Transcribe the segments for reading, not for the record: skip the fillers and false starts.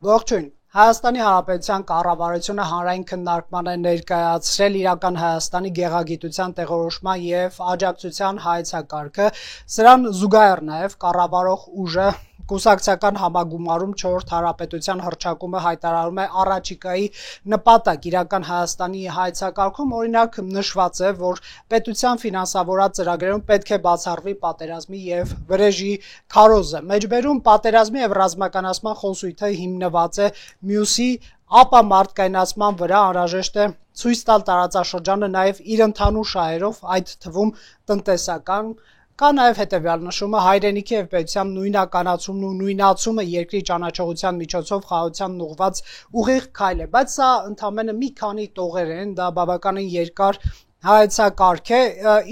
Ողջույն։ Հայաստանի Հանրապետության կառավարությունը հանրային քննարկման է ներկայացրել իրական Հայաստանի գեղագիտության տեղորոշման եւ աջակցության հայեցակարգը։ Սրան զուգահեռ նաեւ կառավարող ուժը կուսակցական համագումարում 4-րդ հանրապետության հռչակումը հայտարարում է առաջիկայի նպատակ իրական Հայաստանի հայեցակարգում, օրինակ նշված է, որ պետության ֆինանսավորած ծրագրերում պետք է բացառվի պատերազմի եւ վրեժի քարոզը։ Մեջբերում պատերազմի եւ ռազմականացման խոսույթը հիմնված է մյուսի ապա մարդկայնացման վրա անհրաժեշտ է ցույց տալ տարածաշրջանը նաեւ իր ընդհանուր շահերով, այդ թվում տնտեսական Կա նաև հետևյալ նշումը հայրենիքի եւ պետության նույնականացումն ու նույնացումը երկրի ճանաչողության միջոցով խաղաղությանն ուղղված ուղիղ քայլ է, բայց սա ընդամենը մի քանի տողեր են, դա բավականին երկար հայեցակարգ է,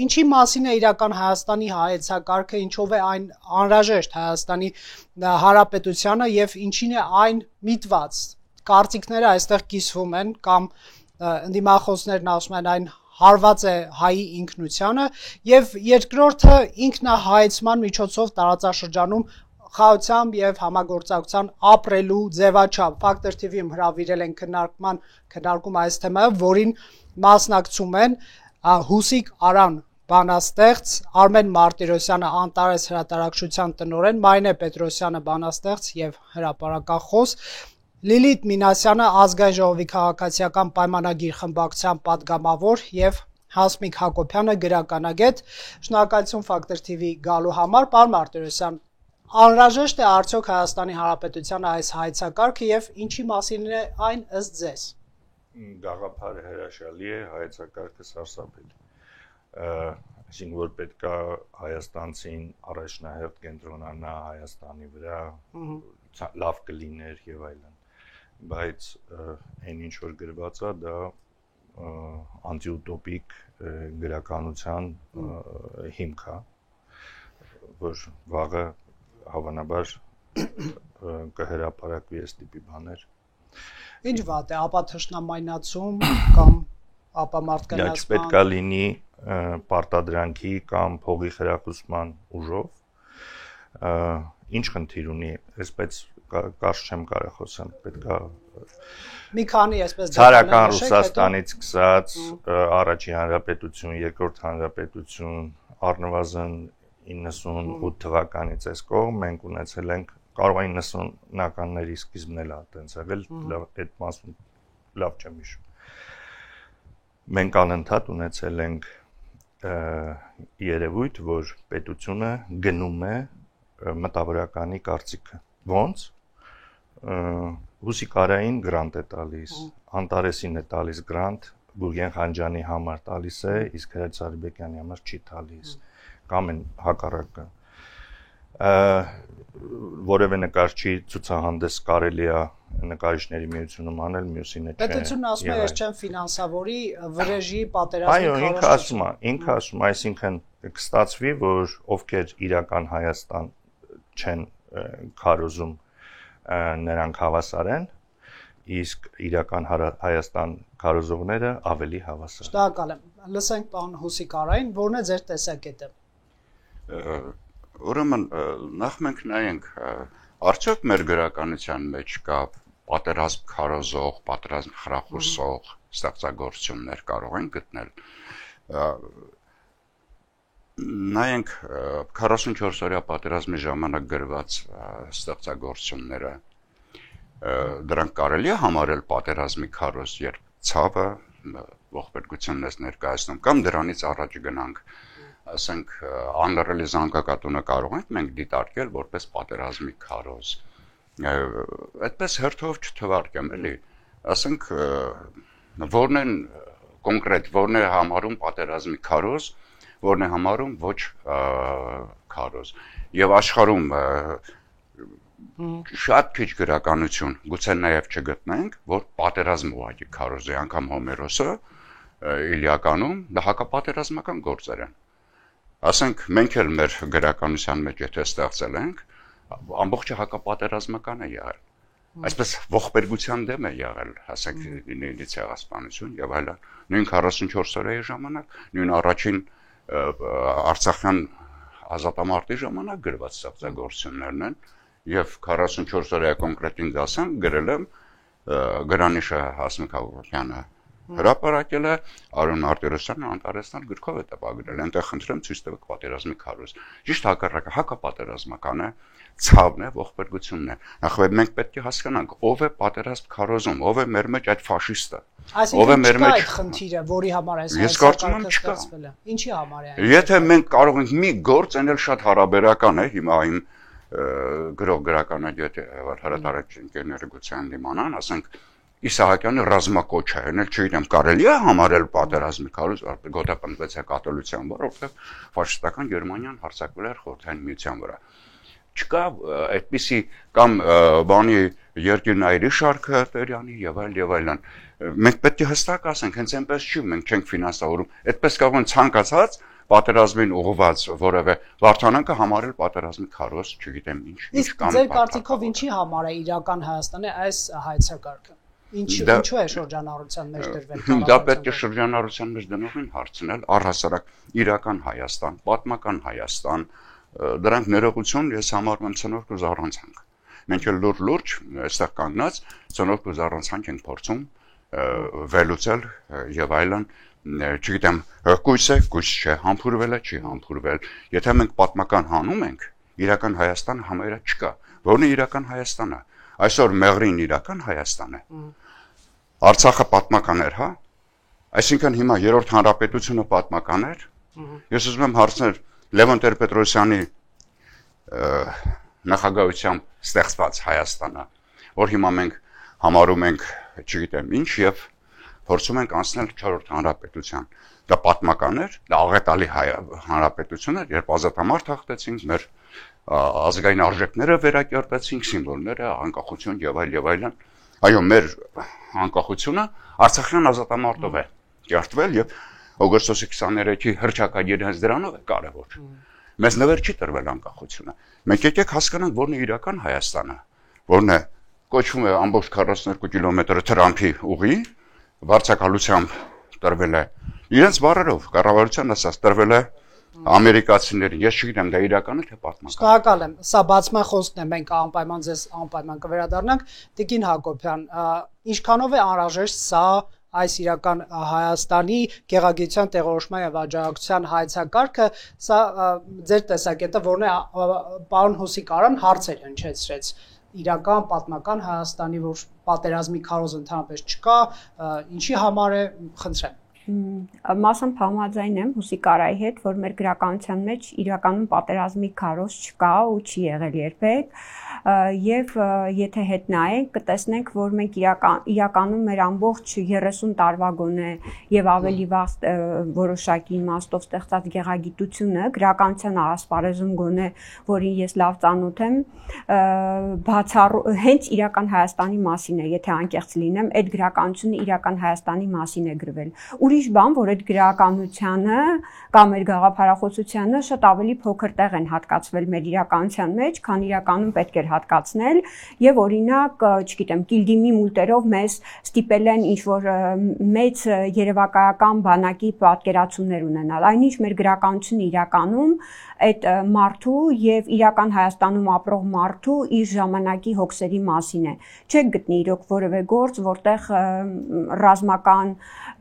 ինչի մասին է իրական Հայաստանի հայեցակարգը, ինչով է այն անհրաժեշտ Հայաստանի Հանրապետությանը եւ ինչին է այն միտված։ Կարծիքները այստեղ կիսվում են կամ ընդդիմախոսներն ասում են այն հարված է հայի ինքնությանը եւ երկրորդը ինքնահայեցման միջոցով տարածաշրջանում խաղաղությամբ եւ համագործակցության ապրելու ձևաչափ Factor TV-ում հրավիրել են քննարկում այս թեմայով, որին մասնակցում են Հուսիկ Արան բանաստեղծ, Արմեն Մարտիրոսյանը Անտարես հրատարակչության տնօրեն, Մարինե Պետրոսյանը բանաստեղծ եւ հրապարակախոս, Լիլիթ Մինասյանը ազգային ժողովի քաղաքացիական պայմանագիր խմբակցության падգամավոր եւ Հասմիկ Հակոբյանը գրականագետ։ Շնորհակալություն Factor TV գալու համար, պարոն Մարտիրոսյան, անհրաժեշտ է արդյոք Հայաստանի Հանրապետությանը այս հայեցակարգը եւ ինչի մասին է այն ըստ ձեզ։ Գաղափարը հրաշալի է, հայեցակարգը սարսափելի։ Այսինքն որ պետքա հայաստանցին առաջնահերթ կենտրոնանա Հայաստանի վրա, լավ կլիներ եւ այլն։ Բայց այն ինչ որ գրված է դա անտիուտոպիկ գրականության հիմք է, որ վաղը հավանաբար կհրապարակվի այս տիպի բաներ։ Ինչ վատ է, ապա թշնամայնացում կամ ապա մարդկանացման։ Պետք է լինի պարտադրանքի կամ փողի խրախուսման ուժով։ Ինչ խնդիր ունի, այսպես կարճ չեմ կարող խոսեմ, պետք է մի քանի այսպես ցարական Ռուսաստանից սկսած առաջին հանրապետություն, երկրորդ հանրապետություն, առնվազն 98 թվականից այս կողմ մենք ունեցել ենք, կարող է 90-ականների սկիզբն էլ այդպես եղել, այդ մասում լավ չեմ հիշում։ Մենք անընդհատ ունեցել ենք երևույթ, որ պետությունը գնում է մտավորականի կարծիքը։ Ոնց Հուսիկ Արային գրանտ է տալիս, Անտարեսին է տալիս գրանտ, Գուրգեն Խանջյանի համար տալիս է, իսկ Հրաչ Սարիբեկյանի համար չի տալիս, կամ են հակառակը։ Որևէ նկարչի ցուցահանդես կարելի է նկարիչների միությունում անել, մյուսինը չէ։ Պետությունն ասում է, ես չեմ ֆինանսավորի վրեժի պատերազմի Այո, ինքը ասում, այսինքն կստացվի, որ ովքեր իրական Հայաստան չեն քարոզում նրանք հավասար են, իսկ իրական Հայաստան քարոզողները ավելի հավասար։ Շնորհակալ եմ։ Լսենք պարոն Հուսիկ Արային, որն է ձեր տեսակետը։ Ուրեմն նախ մենք նայենք, արդյոք մեր գրականության մեջ կա պատերազմ քարոզող, պատերազմ խրախուսող ստեղծագործություններ կարող են գտնել։ Նայենք 44-օրյա պատերազմի ժամանակ գրված ստեղծագործությունները, դրանք կարելի է համարել պատերազմի քարոզ, երբ ցավը ողբերգությունն ես ներկայացնում, կամ դրանից առաջ գնանք, ասենք անլռելի զանգակատունը կարող ենք մենք դիտարկել որպես պատերազմի քարոզ։ Այդպես հերթով չթվարկեմ, էլի, ասենք որն են կոնկրետ, որն է համարում պատերազմի քարոզ, որն է համարում ոչ քարոզ։ Եվ աշխարհում շատ քիչ գրականություն, գուցե նաև չգտնենք, որ պատերազմ ուղղակի քարոզ է, անգամ Հոմերոսը Իլիականում դա հակապատերազմական գործեր են։ Ասենք մենք էլ մեր գրականության մեջ եթե ստեղծել ենք, ամբողջը հակապատերազմական է եղել։ Այսպես ողբերգության դեմ է եղել, ասենք լինի ցեղասպանություն եւ այլն։ Նույն 44 օրերի ժամանակ, նույն առաջին Արցախյան ազատամարտի ժամանակ գրված ստեղծագործություններն են եւ 44 օրյա կոնկրետին դասեմ գրել եմ Գրանիշը Հասմիկ Հակոբյանը հրապարակել է Արոն Մարտիրոսյանը Անտարեսյան գրքով է տպագրել այնտեղ խնդրեմ ցույց տվեք պատերազմի քարոզ ճիշտ հակառակը հակապատերազմական է ցավն է ողբերգությունն է նախ մենք պետք է հասկանանք ով է պատերազմ քարոզում ով է մեր մեջ այդ ֆաշիստը ով է մեր մեջ խնդիրը որի համար այս ես կարծում եմ չկա ինչի համար է եթե մենք կարող ենք մի գործ անել շատ հարաբերական է հիմա իմ գրող գրականը եթե հրատարակիչ ընկերները գուցե դիմանան ասենք Իսահակյանը ռազմակոչ է, հենց չգիտեմ, կարելի է համարել պատերազմի քարոզ, գոտապնդվեց կաթոլիկության վրա, որտեղ ֆաշիստական Գերմանիան հարձակվել էր Խորհրդային Միության վրա։ Չկա այդպիսի կամ բանի երկիրների շարքը Տերյանի եւ այլն։ Մենք պետք է հստակ ասենք, հենց այնպես չի, մենք չենք ֆինանսավորում։ Այդպես կարող են ցանկացած պատերազմին ուղղված որևէ Վարդանանքը համարել պատերազմի քարոզ, չգիտեմ ինչ կամ ձեր կարծիքով ինչի համար է իրական Հայաստանի այս հայեցակարգը Ինչու է շրջանառության մեջ դրվել դա պետք է շրջանառության մեջ դնողին հարցնել առհասարակ իրական Հայաստան, պատմական Հայաստան դրանք ներողություն ես համարում եմ ցնորք ու զառանցանք մենք էլ լուրջ այստեղ կանգնած ցնորք ու զառանցանք ենք փորձում վերլուծել եւ այլն չգիտեմ կույս է կույս չէ համբուրվել է չի համբուրվել եթե մենք պատմական հանում ենք իրական Հայաստանը համարյա չկա որն է իրական Հայաստանը Այսօր Մեղրին իրական Հայաստան է։ Արցախը պատմական էր, հա։ Այսինքն հիմա երրորդ հանրապետությունը պատմական էր։ Ես ուզում եմ հարցնել Լևոն Տեր-Պետրոսյանի նախագահությամբ ստեղծված Հայաստանը, որ հիմա մենք համարում ենք, չգիտեմ ինչ, եւ փորձում ենք անցնել 4-րդ հանրապետության։ Դա պատմական էր, դա աղետալի հանրապետություն էր, երբ ազատամարտ հաղթեցինք մեր ազգային արժեքները վերակերտեցինք, սիմվոլները, անկախություն եւ այլն։ Այո, մեր անկախությունը Արցախյան ազատամարտով է կերտվել եւ օգոստոսի 23-ի հռչակագիրը հենց դրանով է կարեւոր։ Մեզ նվեր չի տրվել անկախությունը։ Մենք եկեք հասկանանք, որն է իրական Հայաստանը, որն է կոչվում է ամբողջ 42 կիլոմետր Թրամփի ուղի, վարձակալությամբ տրվել է իրենց բառերով, կառավարության ասած տրվել է ամերիկացիներին, ես չգիտեմ դա իրական է թե պատմական։ Շնորհակալ եմ։ Սա բացման խոսքն է, մենք անպայման ձեզ անպայման կվերադառնանք։ Տիկին Հակոբյան, ինչքանով է անհրաժեշտ սա այս իրական Հայաստանի գեղագիտության տեղորոշման եւ աջակցության հայեցակարգը, սա ձեր տեսակետը որն է պարոն Հոսիկարան հարցեր հնչեցրեց իրական պատմական Հայաստանի որ պատերազմի քարոզ ընդհանրապես չկա, ինչի համար է, խնդրեմ։ Մասամբ համաձայն եմ Հուսիկարայի հետ, որ մեր գրականության մեջ իրականում պատերազմի քարոզ չկա ու չի եղել երբեք, եւ եթե հետ նայենք, կտեսնենք, որ մենք իրականում մեր ամբողջ 30 տարվա գոնե եւ ավելի վաղ որոշակի իմաստով ստեղծած գեղագիտությունը գրականության ասպարեզում գոնե, որին ես լավ ծանոթ եմ, հենց իրական Հայաստանի մասին է, եթե անկեղծ լինեմ, այդ գրականությունը իրական Հայաստանի մասին է գրվել։ Ուրիշ բան, որ այդ գրականությանը կամ այդ գաղափարախոսությանը շատ ավելի փոքր տեղ են հատկացվել մեր իրականության մեջ, քան իրականում պետք էր հատկացնել, եւ օրինակ, չգիտեմ, Կիլդիմի մուլտերով մեզ ստիպել են ինչ-որ մեծ երևակայական բանակի պատկերացումներ ունենալ։ Այնինչ մեր գրականությունը իրականում այդ մարդու եւ իրական Հայաստանում ապրող մարդու իր ժամանակի հոգսերի մասին է։ Չեք գտնի իրոք որևէ գործ, որտեղ ռազմական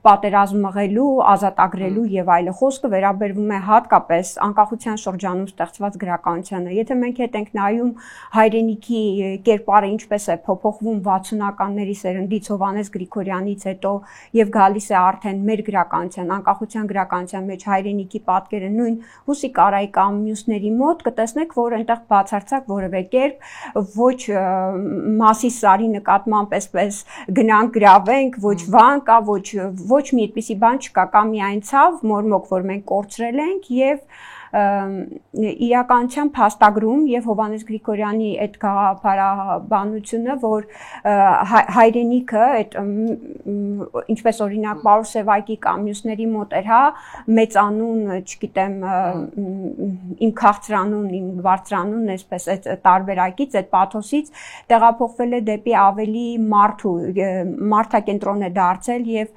պատերազմ մղելու, ազատագրելու եւ այլը խոսքը վերաբերվում է հատկապես անկախության շրջանում ստեղծված գրականությանը։ Եթե մենք հետ ենք նայում հայրենիքի կերպարը ինչպես է փոփոխվում 60-ականների սերնդից Հովհաննես Գրիգորյանից հետո եւ գալիս է արդեն մեր գրականության, անկախության գրականության մեջ հայրենիքի պատկերը նույն Հուսիկարայի կամ մյուսների մոտ, կտեսնեք, որ այնտեղ բացարձակ որևէ կերպ ոչ Մասի Սարի նկատմամբ այսպես գնանք գրավենք, ոչ վան կա, ոչ մի այդպիսի բան չկա, կա միայն ցավ, մորմոք, որ մենք կորցրել ենք եւ իրականության փաստագրում եւ Հովհաննես Գրիգորյանի այդ գաղափարաբանությունը, որ հայրենիքը այդ ինչպես օրինակ Պարուս Սևակի կամ մյուսների մոտ էր, հա, մեծանուն, չգիտեմ, իմ քաղցրանուն, իմ բարձրանուն, այսպես այդ տարբերակից, այդ պաթոսից տեղափոխվել է դեպի ավելի մարդակենտրոն է դարձել եւ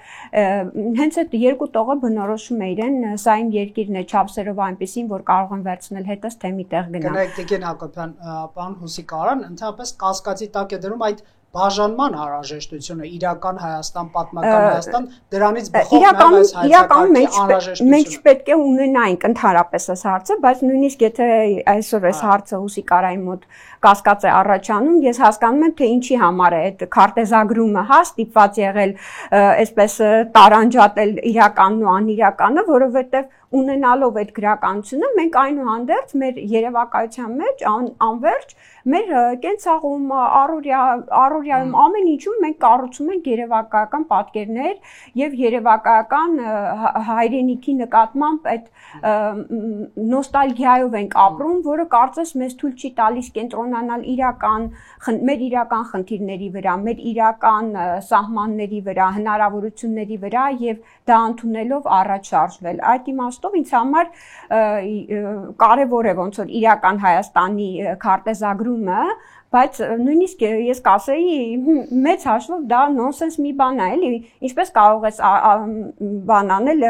հենց այդ երկու տողը բնորոշում է իրեն, սա իմ երկիրն է, չափսերով այնպեսին, մասին, որ կարող են վերցնել հետս թե միտեղ գնալ։ Գնայք Տիգրան Հակոբյան, պարոն Հուսիկարյան, ընդհանրապես կասկածի տակ է դնում այդ բաժանման հարաժեշտությունը իրական Հայաստան, պատմական Հայաստան, դրանից բխող նաև այս հայցակարգի անհրաժեշտությունը։ Մենք չպետք է ունենայինք ընդհանրապես այս հարցը, բայց նույնիսկ եթե այսօր այս հարցը Հուսիկարայի մոտ կասկած է առաջանում, ես հասկանում եմ, թե ինչի համար է այդ քարտեզագրումը ստիպված եղել այսպես տարանջատել իրականն ու անիրականը, որովհետև ունենալով այդ գրականությունը մենք այնուհանդերձ մեր երևակայության մեջ անվերջ մեր կենցաղում առօրյայում ամեն ինչում մենք կառուցում ենք երևակայական պատկերներ եւ երևակայական հայրենիքի նկատմամբ այդ նոստալգիայով ենք ապրում, որը կարծես մեզ թույլ չի տալիս կենտրոնանալ մեր իրական խնդիրների վրա, մեր իրական սահմանների վրա, հնարավորությունների վրա եւ դա ընդունելով առաջ շարժվել։ Այդ իմաստով ինձ համար կարևոր է ոնց որ իրական Հայաստանի քարտեզագրումը, բայց նույնիսկ ես կասեի մեծ հաշվով դա նոնսենս մի բան է, էլի, ինչպես կարող ես բան անել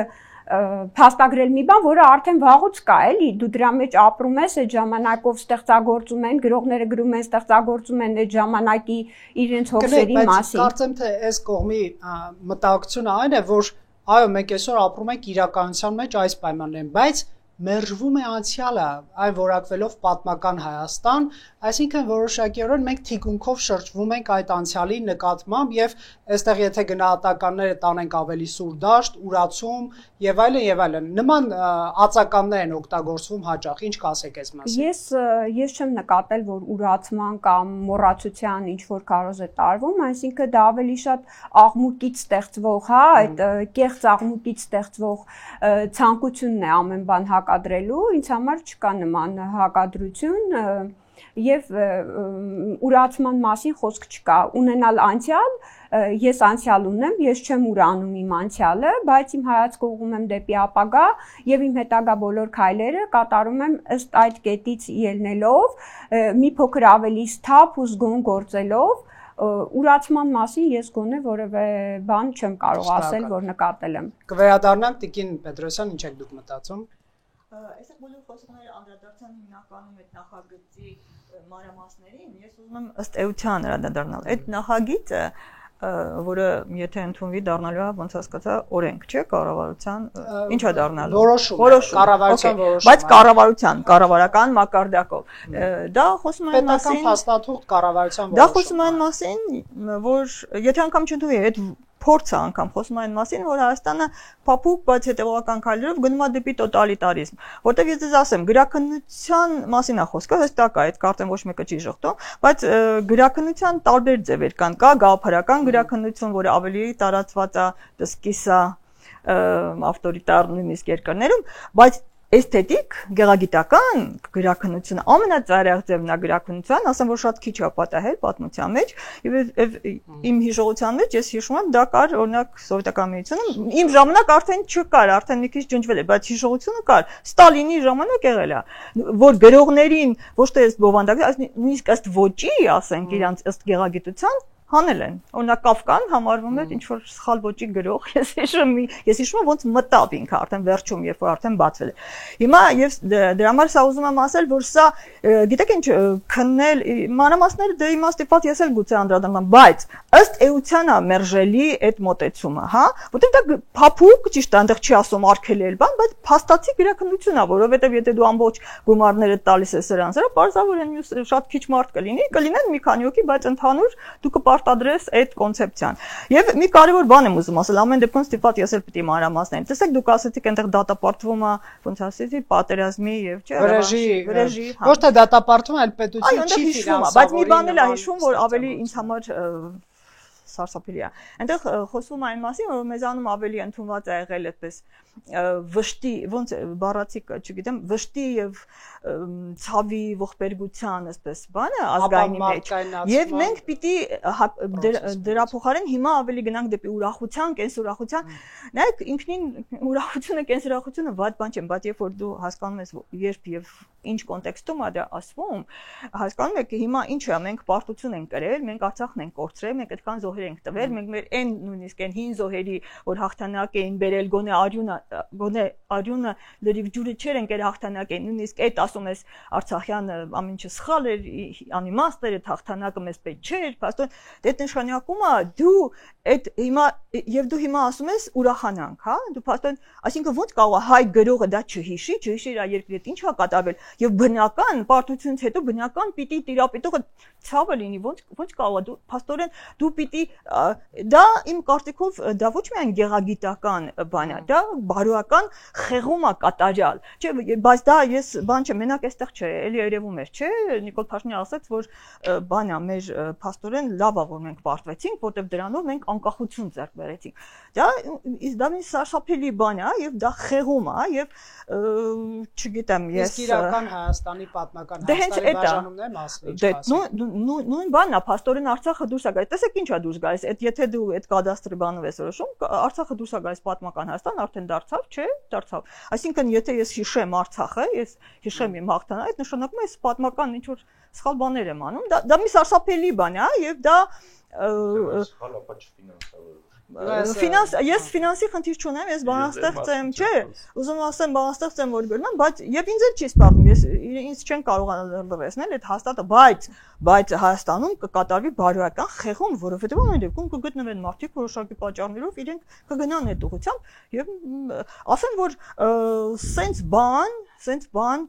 փաստագրել մի բան, որը արդեն վաղուց կա, էլի, դու դրա մեջ ապրում ես, այդ ժամանակով ստեղծագործում են, գրողները գրում են, ստեղծագործում են այդ ժամանակի իրենց հոգսերի մասին։ Կարծեմ թե այս կողմի մտահոգությունը այն է, որ այո, մենք այսօր ապրում ենք իրականության մեջ այս պայմաններում, բայց մերժվում է անցյալը, այն որակվելով պատմական Հայաստան, այսինքն որոշակիորեն մենք թիկունքով շրջվում ենք այդ անցյալի նկատմամբ եւ այստեղ եթե գնահատականները տանենք ավելի սուր դաշտ, ուրացում եւ այլն, նման ածականներ են օգտագործվում հաճախ, ինչ կասեք այս մասին։ Ես չեմ նկատել, որ ուրացման կամ մոռացության ինչ որ կարոզ է տարվում, այսինքն դա ավելի շատ աղմուկից ստեղծվող, այդ կեղծ աղմուկից ստեղծվող ցանկությունն է ամեն բան հակադրելու, ինձ համար չկա նման հակադրություն եւ ուրացման մասին խոսք չկա, ունենալ անցյալ, ես անցյալ ունեմ, ես չեմ ուրանում իմ անցյալը, բայց իմ հայացքը ուղղում եմ դեպի ապագա եւ իմ հետագա բոլոր քայլերը կատարում եմ ըստ այդ կետից ելնելով, մի փոքր ավելի սթափ ու զգոն գործելով, ուրացման մասին ես գոնե որևէ բան չեմ կարող ասել, որ նկատել եմ։ Կվերադառնանք Տիկին Պետրոսյան, ինչ եք դուք մտածում։ Այսօր բոլոր խոսողները անդրադարձան հիմնականում այդ նախագծի մանրամասներին, ես ուզում եմ ըստ էության անդրադառնալ։ Այդ նախագիծը, որը եթե ընդունվի դառնալու է, ոնց հասկացա, օրենք, չէ, կառավարության, ինչ է դառնալու։ Որոշում, կառավարության որոշում։ Բայց կառավարական մակարդակով։ Դա խոսում է այն մասին, պետական փաստաթուղթ կառավարության որոշում։ Դա խոսում է այն մասին, որ եթե անգամ չընդունվի այդ փորձը անգամ խոսում այն մասին, որ Հայաստանը փափուկ, բայց հետևողական քայլերով գնում է դեպի տոտալիտարիզմ, որտեղ ես ձեզ ասեմ, գրաքննության մասին է խոսքը, հստակ է, այդ կարծեմ ոչ մեկը չի շղթում, բայց գրաքննության տարբեր ձևեր կան, կա գաղափարական գրաքննություն, որը ավելի տարածված է, դսկիսա, ավտորիտար նույնիսկ երկրներում, բայց էսթետիկ, գեղագիտական գրաքննությունը ամենածայրահեղ ձևն է գրաքննության, ասեմ, որ շատ քիչ է պատահել պատմության մեջ, եւ իմ հիշողության մեջ ես հիշում եմ, դա կար օրինակ սովետական միությունում, իմ ժամանակ արդեն չկար, արդեն մի քիչ ջնջվել է, բայց հիշողությունը կար, Ստալինի ժամանակ եղել է, որ գրողներին ոչ թե բովանդակ, այլ նույնիսկ ըստ ոճի, ասենք, իրանց ըստ գեղագիտության հանել են։ Օրինակ Կաֆկան համարվում էր ինչ որ սխալ ոճի գրող, ես հիշում եմ ոնց մտավ ինքը արդեն վերջում, երբ որ արդեն բացվել է։ Հիմա եւ դրա համար սա ուզում եմ ասել, որ սա գիտեք ինչ քննել մանրամասները դե հիմա ստիպված ես էլ գուցե անդրադառնամ, բայց ըստ էության է մերժելի այդ մոտեցումը, հա, որտեղ դա փափուկ ճիշտ է, այնտեղ չի ասում արկելել բան, բայց փաստացի գրաքննություն է, որովհետեւ եթե դու ամբողջ գումարները տալիս ես սրանց, բարձրավոր են շատ քիչ մարդ կլինեն մի քանի հոգի, բայց ընդհանուր դու կպարտադրես այդ կոնցեպցիան։ Եվ մի կարևոր բան եմ ուզում ասել, ամեն դեպքում ստիպված ես էլ պիտի մանրամասնեմ։ Տեսեք, դուք ասացիք այնտեղ դատապարտվում է, ոնց ասեցի, պատերազմի եւ չէ, վրեժի, ոչ թե դատապարտվում, այլ պետություն չի ֆինանսավորում, բայց մի բան էլ է հիշում, որ ավելի ինձ համար սարսափելի է։ Այնտեղ խոսվում է այն մասին, որ մեզանում ավելի ընդունված է եղել այդպես վշտի, ոնց բառացիկ, չգիտեմ, վշտի եւ ցավի ողբերգության այսպես բանը ազգայինի մեջ։ Եվ մենք պիտի դրա փոխարեն հիմա ավելի գնանք դեպի ուրախության, կենսուրախության։ Նայեք, ինքնին ուրախությունը, կենսուրախությունը վատ բան չէ, բայց երբ որ դու հասկանում ես երբ եւ ինչ կոնտեքստում է դա ասվում, հասկանում եք հիմա ինչ է, մենք պարտություն ենք կրել, մենք Արցախն ենք կորցրել, մենք այդքան զոհեր ենք տվել, մենք մեր այն նույնիսկ այն հին զոհերի, որ հաղթանակ էին բերել գոնե արյունը գոնե արյունը լրիվ ջուրը չէր ընկեր հաղթանակ են նույնիսկ այդ ասում ես Արցախյան ամեն ինչը սխալ էր անիմաստ էր հաղթանակը մեզ պետք չէր փաստորեն դա նշանակում է դու այդ հիմա եւ դու հիմա ասում ես ուրախանանք հա դու փաստորեն այսինքն ո՞նց կարող է հայ գրողը դա չհիշի իր երկրի հետ ինչ է կատարվել եւ բնական պարտությունից հետո բնական պիտի տիրապետողը ցավը լինի ո՞նց կարող է դու փաստորեն դու պիտի դա իմ կարծիքով դա ոչ միայն գեղագիտական բան է դա բարոյական խեղում է կատարյալ չէ բայց դա ես բան չէ մենակ այստեղ չէ էլի երևում էր չէ Նիկոլ Փաշինյանը ասաց որ բան է մեր փաստորեն լավ է որ մենք պարտվեցինք որտեվ դրանով մենք անկախություն ձեռք բերեցինք դա մի սարսափելի բան է եւ դա խեղում է եւ չգիտեմ ես իսկ իրական Հայաստանի պատմական Հայաստանի բաժանումն է մասն նույն բանն է փաստորեն Արցախը դուրս է գալիս տեսեք ինչ է դուրս գալիս այդ եթե դու այդ կադաստրի բանով ես որոշում Արցախը դուրս է գալիս պատմական Հայաստան արդեն դարձավ չէ դարձավ այսինքն եթե ես հիշեմ Արցախը ես հիշեմ իմ հաղթանակը այդ նշանակում է ես պատմական ինչ որ սխալ բաներ եմ անում դա մի սարսափելի բան է եւ դա սխալ ապա չֆինանսավորվում ես ֆինանսի խնդիր չունեմ, ես բանաստեղծ եմ, չէ, ուզում ասեմ բանաստեղծ եմ որ գրնամ, բայց եւ ինձ էլ չի սպառնում, ես ինձ չեն կարող լրացնել այդ հաստատը, բայց Հայաստանում կկատարվի բարոյական խեղում, որովհետեւ ամեն դեպքում կգտնվեն մարդիկ որոշակի պատճառներով իրենք կգնան այդ ուղղությամբ եւ ասեն որ սենց բան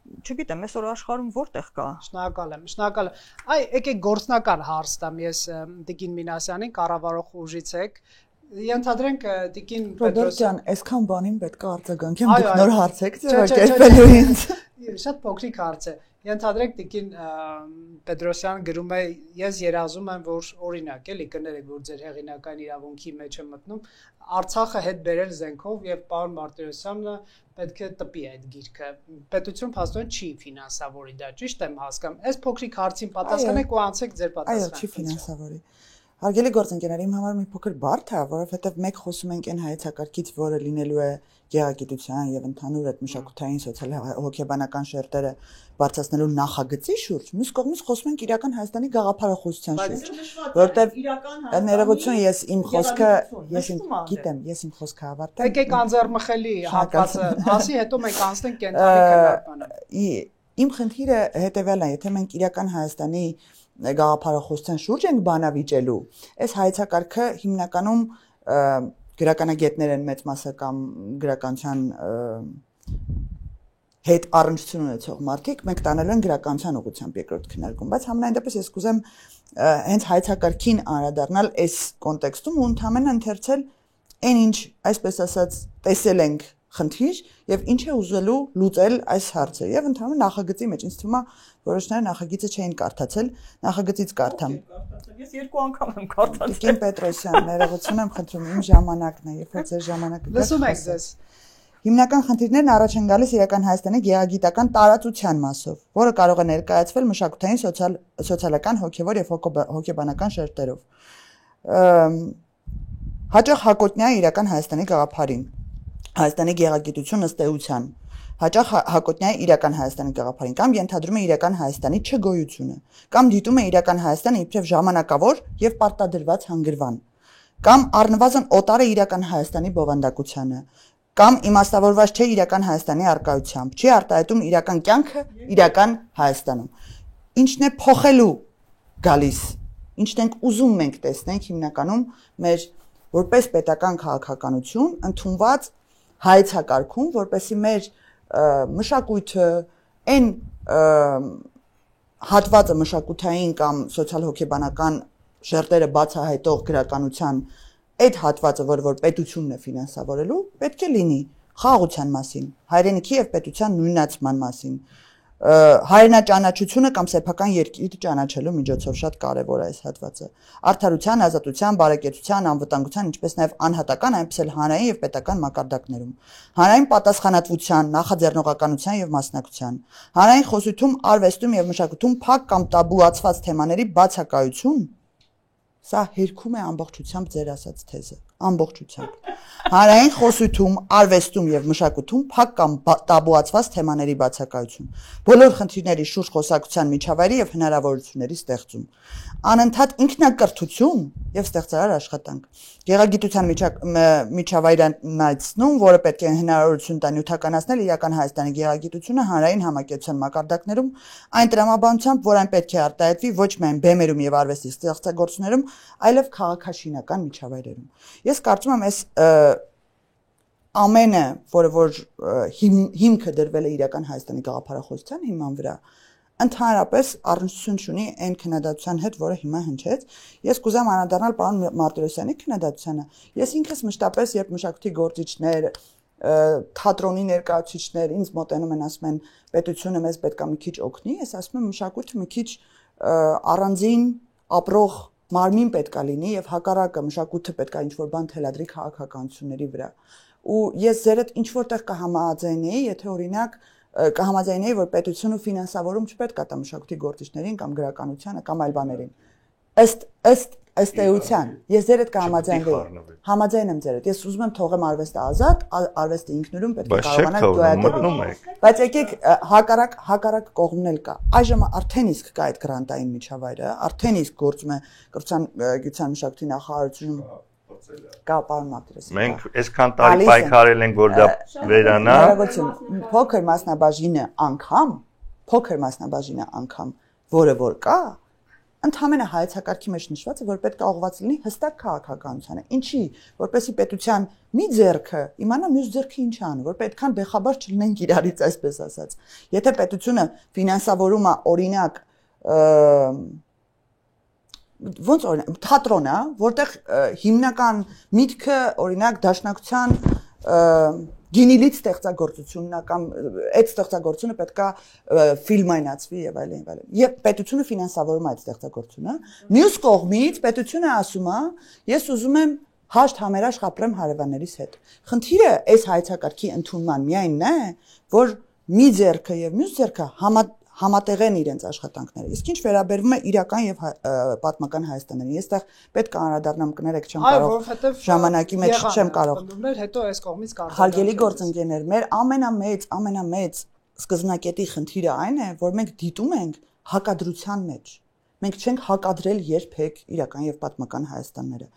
չգիտեմ, այսօր աշխարհում որտեղ կա։ Շնորհակալ եմ։ Այ եկեք գործնական հարց տամ ես Տիկին Մինասյանին, կառավարող ուժից եք։ Ենթադրենք Տիկին Պետրոսյան, այսքան բանին պետք է արձագանքեմ, դուք նոր հարց եք ձևակերպելու ինձ։ Շատ փոքրիկ հարց է։ Ենթադրենք Տիկին Պետրոսյան գրում է ես երազում եմ որ օրինակ էլի կներեք որ ձեր հեղինակային իրավունքի մեջ է մտնում Արցախը հետ բերել զենքով եւ պարոն Մարտիրոսյանը պետք է տպի այդ գիրքը պետություն փաստորեն չի ֆինանսավորի դա ճիշտ եմ հասկանում այս փոքրիկ հարցին պատասխանեք ու անցեք ձեր պատասխանը այո չի ֆինանսավորի Հարգելի գործընկերներ, իմ համար մի փոքր բարդ է, որովհետև մեկ խոսում ենք այն հայեցակարգից, որը լինելու է գեղագիտության եւ ընդհանուր այդ մշակութային սոցիալ-հոգեբանական շերտերը բարձրացնելու նախագծի շուրջ, մյուս կողմից խոսում ենք իրական Հայաստանի գաղափարախոսության շուրջ, որովհետև ներողություն ես իմ խոսքը գիտեմ, ես իմ խոսքը ավարտեմ։ Եկեք անձեռմխելի հատվածը ասի, հետո մենք անցնենք կենտրոնի քննարկմանը։ Իմ խնդիրը հետեւյալն է, եթե մենք իրական Հայաստանի գաղափարախոսության շուրջ ենք բանավիճելու, այս հայեցակարգը հիմնականում գրականագետներ են մեծ մասը կամ գրականության հետ առնչություն ունեցող մարդիկ, մենք տանելու են գրականության ուղղությամբ երկրորդ քննարկում, բայց համենայն դեպս ես կուզեմ հենց հայեցակարգին անդրադառնալ այս կոնտեքստում ու ընդհանրապես ընթերցել այն ինչ, այսպես ասած, տեսել ենք խնդիր եւ ինչ է ուզելու լուծել այս հարցը եւ ընդհանրապես նախագծի մեջ ինձ թվում է որոշները նախագիծը չէին կարդացել նախագծից կարդամ ես երկու անգամ եմ կարդացել Տիկին Պետրոսյան ներողություն եմ խնդրում իմ ժամանակն է երբ ձեր ժամանակը լսում եք ձեզ հիմնական խնդիրներն առաջ են գալիս իրական Հայաստանի գեղագիտական տարածության մասով որը կարող է ներկայացվել մշակութային սոցիալական հոգեվոր եւ հոգեբանական շերտերով հաճախ հակոտնյա իրական Հայաստանի գաղափարին Հայաստանի գեղագիտություն ըստ էության հաճախ հակոտնյա է իրական Հայաստանի գաղափարին կամ ենթադրում է իրական Հայաստանի չգոյությունը կամ դիտում է իրական Հայաստանը իբրև ժամանակավոր եւ պարտադրված հանգրվան կամ առնվազն օտար է իրական Հայաստանի բովանդակությանը կամ իմաստավորված չէ իրական Հայաստանի արկայությամբ չի արտահայտում իրական կյանքը իրական Հայաստանում ինչն է փոխելու գալիս ինչն ենք ուզում մենք տեսնենք հիմնականում մեր որպես պետական քաղաքականություն ընդունված հայեցակարգում որպեսզի մեր մշակույթը այն հատվածը մշակութային կամ սոցիալ-հոգեբանական շերտերը բացահայտող գրականության այդ հատվածը որ պետությունն է ֆինանսավորելու պետք է լինի խաղաղության մասին հայրենիքի եւ պետության նույնացման մասին հայրենաճանաչությունը կամ սեփական երկիր ճանաչելու միջոցով շատ կարևոր է այս հատվածը արդարության, ազատության, բարեկեցության, անվտանգության, ինչպես նաև անհատական, այնպես էլ հանրային եւ պետական մակարդակներում հանրային պատասխանատվության, նախաձեռնողականության եւ մասնակցության հանրային խոսույթում, արվեստում եւ մշակույթում փակ կամ տաբուացված թեմաների բացակայություն սա հերքում է ամբողջությամբ ձեր ասած թեզը ամբողջությամբ Հանրային խոսույթում, արվեստում եւ մշակույթում փակ կամ տաբուացված թեմաների բացակայություն, բոլոր խնդիրների շուրջ խոսակցության միջավայրի եւ հնարավորությունների ստեղծում, անընդհատ ինքնակրթություն եւ ստեղծարար աշխատանք, գեղագիտության միջավայրանացնում, որը պետք է հնարավորություն տա նյութականացնել իրական Հայաստանի գեղագիտությունը հանրային համակերպության մակարդակներում, այն տրամաբանությամբ, որ այն պետք է արտահայտվի ոչ միայն բեմերում եւ արվեստի ստեղծագործություններում, այլև քաղաքաշինական միջավայրերում։ Ես կարծում եմ, այս ամենը, որ հիմքը դրվել է իրական Հայաստանի գաղափարախոսության հիման վրա, ընդհանրապես առնչություն չունի այն քննադատության հետ, որը հիմա հնչեց։ Ես կուզեմ անդրադառնալ պարոն Մարտիրոսյանի քննադատությանը։ Ես ինքս մշտապես, երբ մշակույթի գործիչներ, թատրոնի ներկայացուցիչներ ինձ մոտենում են, ասում են, պետությունը մեզ պետք է մի քիչ օգնի, ես ասում եմ, մշակույթը մի քիչ առանձին ապրող մարմին պետք է լինի եւ հակառակը մշակույթը պետք է ինչ-որ բան թելադրի քաղաքականությունների վրա։ Ու ես ձերդ ինչ-որտեղ կհամաձայնեի, եթե օրինակ կհամաձայնեի, որ պետությունը ֆինանսավորում չպետք է տա մշակույթի գործիչներին կամ գրականությանը կամ այլ բաներին։ Ըստ էության, ես ձերդ կհամաձայնեի։ Համաձայն եմ ձերդ։ Ես ուզում եմ թողեմ արվեստը ազատ, արվեստը ինքնուրույն պետք է կարողանա գոյատևել։ Բայց եկեք հակառակ կողմն էլ կա։ Այժմ արդեն իսկ կա այդ գրանտային միջավայրը, արդեն իսկ գործում է կրթության, գիտության մշակույթի նախարարությունում կա պարոն Մարտիրոսյան։ Մենք այսքան տարի պայքարել ենք, որ դա վերանա։ Փոքր մասնաբաժինը անգամ, որը որ կա, ընդհանրապես հայեցակարգի մեջ նշված է, որ պետք է ուղղված լինի հստակ քաղաքականությանը։ Ինչի, որպեսզի պետության մի ձեռքը իմանա մյուս ձեռքը ինչ անում, որ պետքան բեխաբար չլինենք իրարից, այսպես ասած։ Եթե պետությունը ֆինանսավորում է օրինակ ոնց օրինակ թատրոնը, որտեղ հիմնական միտքը օրինակ դաշնակցության գինիլից ստեղծագործությունն է կամ այդ ստեղծագործությունը պետքա ֆիլմայնացվի եւ այլն եւ այլն։ Եվ պետությունը ֆինանսավորում է այդ ստեղծագործությունը, մյուս կողմից պետությունը ասում է, ես ուզում եմ հաշտ համերաշխ ապրեմ հարևաններիս հետ։ Խնդիրը այս հայեցակարգի ընդունման միայնն է, որ մի ձեռքը եւ մյուս ձեռքը համատեղեն իրենց աշխատանքները։ Իսկ ինչ վերաբերվում է իրական եւ պատմական Հայաստանին, ես այդտեղ պետք է անդրադառնամ, կներեք, չեմ կարող ժամանակի մեջ չեմ կարող։ Հետո այս կողմից կարող։ Հարգելի գործընկերներ, մեր ամենամեծ սկզբնակետի խնդիրը այն է, որ մենք դիտում ենք հակադրության մեջ։ Մենք չենք հակադրել երբեք իրական եւ պատմական Հայաստանները։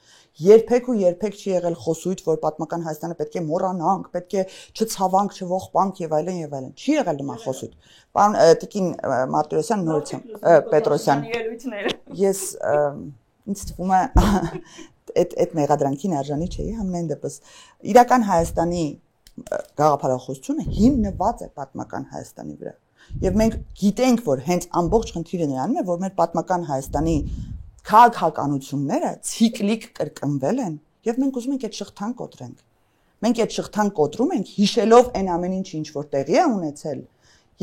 Երբեք չի եղել խոսույթ, որ պատմական Հայաստանը պետք է մոռանանք, պետք է չցավանք, չողբանք եւ այլն եւ այլն։ Չի եղել նման խոսույթ։ Պարոն Տիկին Մարտիրոսյան, նորից Պետրոսյան։ Ես ինձ թվում է այդ մեղադրանքին արժանի չէի համենայն դեպս։ Իրական Հայաստանի գաղափարախոսությունը հիմնված է պատմական Հայաստանի վրա։ Եվ մենք գիտենք, որ հենց ամբողջ խնդիրը նրանում է, որ մեր պատմական Հայաստանի քաղաքականությունները ցիկլիկ կրկնվել են, եւ մենք ուզում ենք այդ շղթան կոտրենք։ Մենք այդ շղթան կոտրում ենք հիշելով այն ամեն ինչը, ինչ որ տեղի է ունեցել,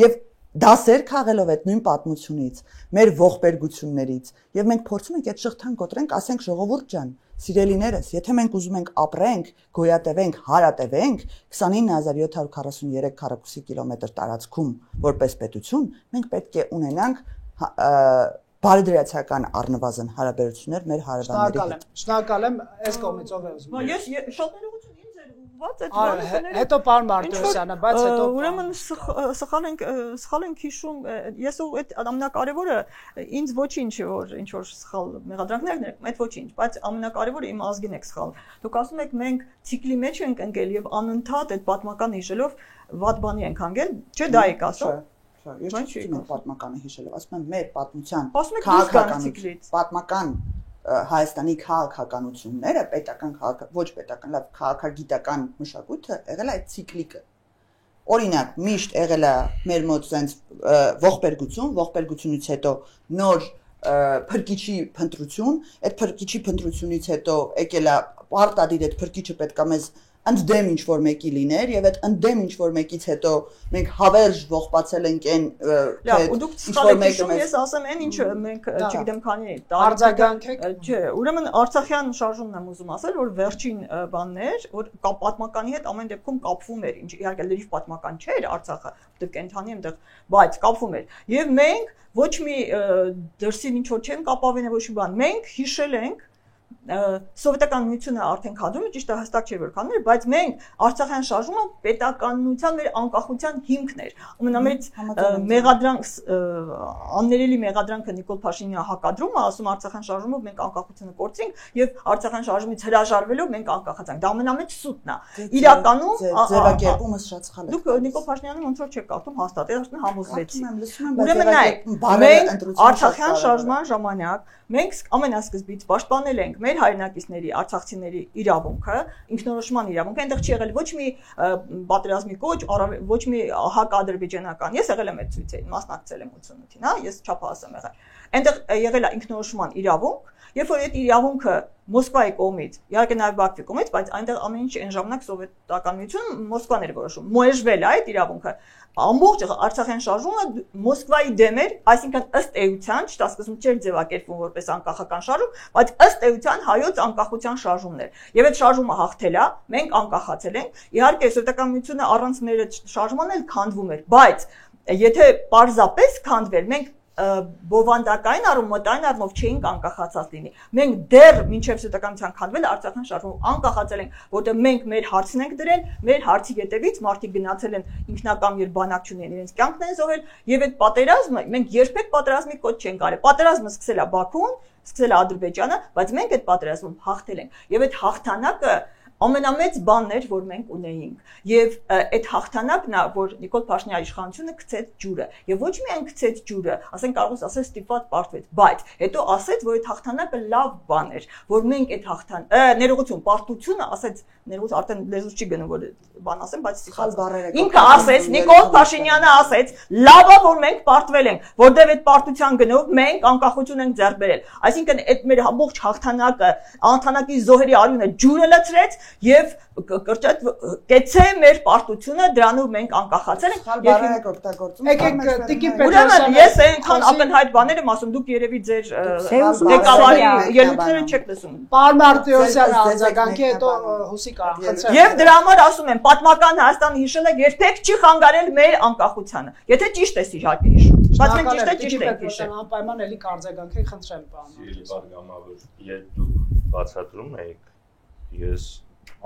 եւ դասեր քաղելով այդ նույն պատմությունից, մեր ողբերգություններից, եւ մենք փորձում ենք այդ շղթան կոտրենք, ասենք ժողովուրդ ջան, սիրելիներս, եթե մենք ուզում ենք ապրենք, գոյատևենք, հարատևենք 29743 քառակուսի կիլոմետր տարածքում որպես պետություն, մենք պետք է ունենանք բարեդրացիական առնվազն հարաբերություններ մեր հարևանների հետ։ Շնորհակալ եմ, այս կողմից ով է ուզում։ Ես շատ ներողություն ինձ էր ուղված այդ բանը։ Հետո պարոն Մարտիրոսյանը, բայց հետո ուրեմն սխալ ենք հիշում, ես ու այդ ամենակարևորը ինձ ոչինչ որ ինչ որ սխալ մեղադրանքներ եք, այդ ոչինչ, բայց ամենակարևորը իմ ազգին եք սխալ։ Դուք ասում եք մենք ցիկլի մեջ ենք ընկել եւ անընդհատ այդ պատմական հիշելով վատ բանի ենք հանգել, չէ՞ դա եք ասում։ Ես չեմ պատմականը հիշելով, ասում եմ մեր պատմության քաղաքականությունից պատմական Հայաստանի քաղաքականությունները, պետական ոչ պետական, լավ քաղաքագիտական մշակույթը եղել է այդ ցիկլիկը։ Օրինակ, միշտ եղել է մեր մոտ sense ողբերգությունից հետո նոր փրկիչի փնտրություն, այդ փրկիչի փնտրությունից հետո եկել է պարտադիր այդ փրկիչը պետք է մեզ ընդդեմ ինչ որ մեկի լիներ եւ այդ ընդդեմ ինչ որ մեկից հետո մենք հավերժ ողբացել ենք այն ինչ որ մեկը ես ասեմ այն ինչը մենք չգիտեմ քանի արձագանք եք չէ ուրեմն արցախյան շարժումն եմ ուզում ասել որ վերջին բաններ որ պատմականի հետ ամեն դեպքում կապվում էր ինչ իհարկե լրիվ պատմական չէր Արցախը դեռ կենթանի եմ դեռ բայց կապվում էր եւ մենք ոչ մի դրսին ինչ որ չեն կապավենը ոչ մի բան մենք հիշել ենք սովետական միությունը արդեն քանդում է, ճիշտ է հստակ չէ որ քանդում է, բայց մենք Արցախյան շարժումը պետականության մեր անկախության հիմքն էր։ Ամենամեծ մեղադրանք աններելի մեղադրանքը Նիկոլ Փաշինյանը հակադրում է, ասում Արցախյան շարժումով մենք անկախությունը կորցրինք եւ Արցախյան շարժումից հրաժարվելով մենք անկախացանք։ Դա ամենամեծ սուտն է։ Իրականում ձևակերպումը շատ սխալ է։ Դուք Նիկոլ Փաշինյանը ոնց որ չեք կարդում, հաստատ է, ասում համոզվեցի։ Լսում եմ, Ուրեմն մենք Արցախյան շարժման ժամանակ մենք ամենասկզբից պաշտպանել ենք մեր հայրենակիցների, արցախցիների իրավունքը, ինքնորոշման իրավունքը, այնտեղ չի եղել ոչ մի պատերազմի կոչ, ոչ մի հակադրբեջանական։ Ես եղել եմ այդ ցույցերին, մասնակցել եմ 88-ին, հա, ես չափահաս եմ եղել։ Այնտեղ եղել է ինքնորոշման իրավունք, երբ որ այդ իրավունքը Մոսկվայի կողմից, իհարկե նաև Բաքվի կողմից, բայց այնտեղ ամեն ինչ այն ժամանակ սովետական միությունը Մոսկվան էր որոշում։ Մոեժվել է այդ իրավունքը։ Ամբողջ Արցախյան շարժումը Մոսկվայի դեմ էր, այսինքն ըստ էության, չտասկզում չէր ձևակերպվում որպես անկախական շարժում, բայց ըստ էության հայոց անկախության շարժումն էր։ Եվ այդ շարժումը հաղթել է, մենք անկախացել ենք։ Իհարկե սովետական միությունը առանց մեր այդ շարժման էլ քանդվում էր, բայց եթե պարզապես քանդվել, մենք բովանդակային առումով, մտային առումով չէինք անկախացած լինի։ Մենք դեռ մինչև սովետականության քանդվել Արցախյան շարժումով անկախացել ենք, որտեղ մենք մեր հարցն ենք դրել, մեր հարցի հետևից մարդիկ գնացել են ինքնակամ եւ բանակ չունեն, իրենց կյանքն են զոհել եւ այդ պատերազմը մենք երբեք պատերազմի կոչ չենք արել։ Պատերազմը սկսել է Բաքուն, սկսել է Ադրբեջանը, բայց մենք այդ պատերազմում հաղթել ենք։ Եվ այդ հաղթանակը ամենամեծ բանն էր, որ մենք ունեինք, եւ այդ հաղթանակն է, որ Նիկոլ Փաշինյանի իշխանությունը գցեց ջուրը, եւ ոչ միայն գցեց ջուրը, ասեն կարող ես ասել ստիպված պարտվեց, բայց հետո ասեց, որ այդ հաղթանակը լավ բան էր, որ մենք այդ ներողություն, պարտությունը ասեց, ներողություն, արդեն լեզուս չի գնում, որ բան ասեմ, բայց սխալ բառեր եք։ Ինքը ասեց, Նիկոլ Փաշինյանը ասեց, լավ է, որ մենք պարտվել ենք, որտեղ այդ պարտության գնով մենք անկախություն ենք ձեռք բերել, այսինքն այդ մեր ամբողջ հաղթանակը, հաղթանակի զոհերի արյունը ջուրը լցրեց եւ կրճատ կեցե մեր պարտությունը դրանով մենք անկախացել ենք եւ օգտագործում եկեք Տիկին Պետրոսյան ես այնքան ակնհայտ բաներ եմ ասում դուք երևի ձեր ղեկավարի ելույթները չեք լսում Պարոն Մարտիրոսյանը արձագանքի հետո Հուսիկ արխցրել եւ դրա համար ասում եմ պատմական Հայաստանը հիշելը երբեք չի խանգարել մեր անկախությանը եթե ճիշտ է իհարկե հիշում բայց մենք ճիշտ ենք հիշել անպայման էլի կարձագանքի խնդրել բան երբ դուք բացատրում եք ես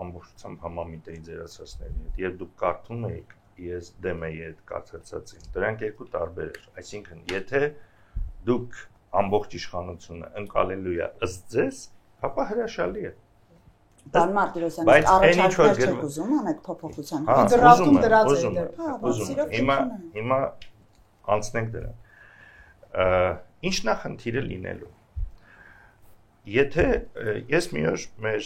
ամբողջությամբ համամիտ էի ձեր ասածների հետ։ Երբ դուք կարդում եք, ես դեմ էի այդ կարդացածին։ Դրանք երկու տարբեր էր։ Այսինքն, եթե դուք ամբողջ իշխանությունը ընկալելու է ըստ ձեզ, ապա հրաշալի է։ Պարոն Մարտիրոսյան, առաջարկներ չեք ուզում անեք փոփոխության։ Դրատում դրած է դեպի։ Հիմա անցնենք դրան։ Ինչ նախնդիրը լինելու։ Եթե ես մի օր մեր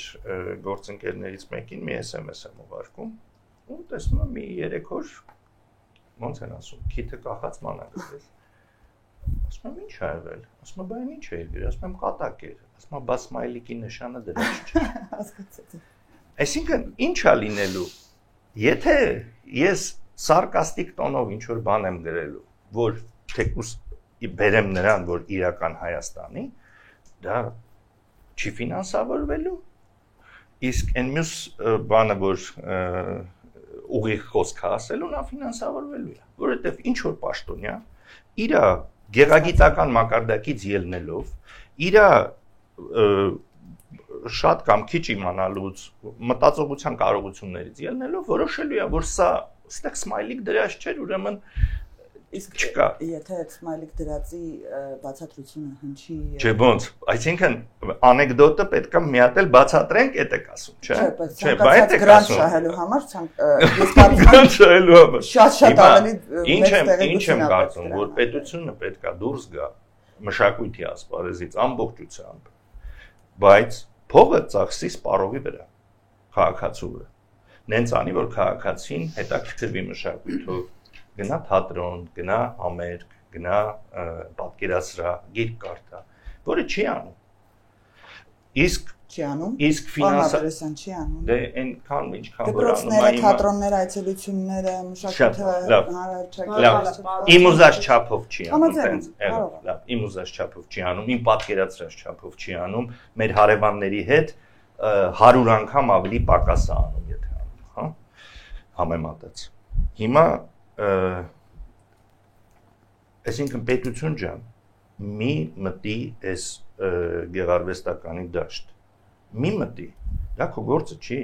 գործընկերներից մեկին մի SMS եմ ուղարկում ու տեսնում եմ մի 3 օր ոնց են ասում քիթը կախած մանագս ասում եմ ինչ ա եղել ասում եմ բան ինչ է եղել ասում եմ կատակ էր ասում եմ բա սմայլիկի նշանը դրած չէ հասկացա այսինքն ինչ ա լինելու եթե ես սարկաստիկ տոնով ինչ որ բան եմ գրելու որ թեկուս բերեմ նրան որ իրական Հայաստանի դա չի ֆինանսավորվելու իսկ այն մյուս բանը որ ուղիղ խոսք ասելու նա ֆինանսավորվելու է որովհետև ինչ որ պաշտոնյա իր գեղագիտական մակարդակից ելնելով իր շատ կամ քիչ իմանալուց մտածողության կարողություններից ելնելով որոշելու է որ սա ստեղ սմայլիկ դրած չէ ուրեմն իսկ չկա եթե այդ սմայլիկ դրածի բացատրությունը հնչի Չէ ոնց այսինքն անեկդոտը պետք է մի հատ էլ բացատրենք այդ եք ասում չէ բայց այդ գրանտ շահելու համար ես գրանտ շահելու համար շատ ավելի ինչ եմ կարծում որ պետությունը պետք է դուրս գա մշակույթի ասպարեզից ամբողջությամբ բայց փողը ծախսի սպառողի վրա քաղաքացու վրա նենց անի որ քաղաքացին հետաքրքրվի մշակույթով գնա թատրոն, գնա համերգ, գնա պատկերասրահ, գիրք կարդա, որը չի անում։ Իսկ չի անում։ Իսկ ֆինանսական չի անում։ Դե այնքան ինչքան որ անում դպրոցները, թատրոնները, այցելությունները, մշակույթը հանրաճակատը։ Իմ ուզած չափով չի անում, տենց լավ, իմ ուզած չափով չի անում, իմ պատկերացրած չափով չի անում, մեր հարևանների հետ 100 անգամ ավելի պակաս է անում, եթե անում, հա։ Համեմատած։ Հիմա այսինքն պետություն ջան մի մտի էս գեղարվեստականի դաշտ մի մտի, դա քո գործը չի։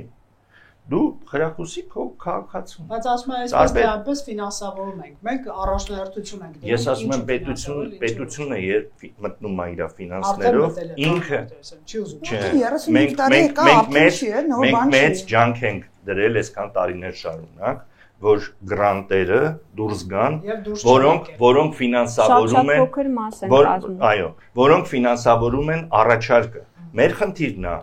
Դու խրախուսի քո քաղաքացուն։ Բայց ասում եմ, այսպես թե այնպես ֆինանսավորում ենք։ Մենք առաջնահերթություն ենք դնում։ Ես ասում եմ, պետությունը երբ մտնում է իր ֆինանսներով, ինքը մենք մեծ ջանք ենք դրել այսքան տարիներ շարունակ, որ գրանտերը դուրս գան, որոնք ֆինանսավորում են, որոնք ֆինանսավորում են առաջարկը։ Մեր խնդիրն է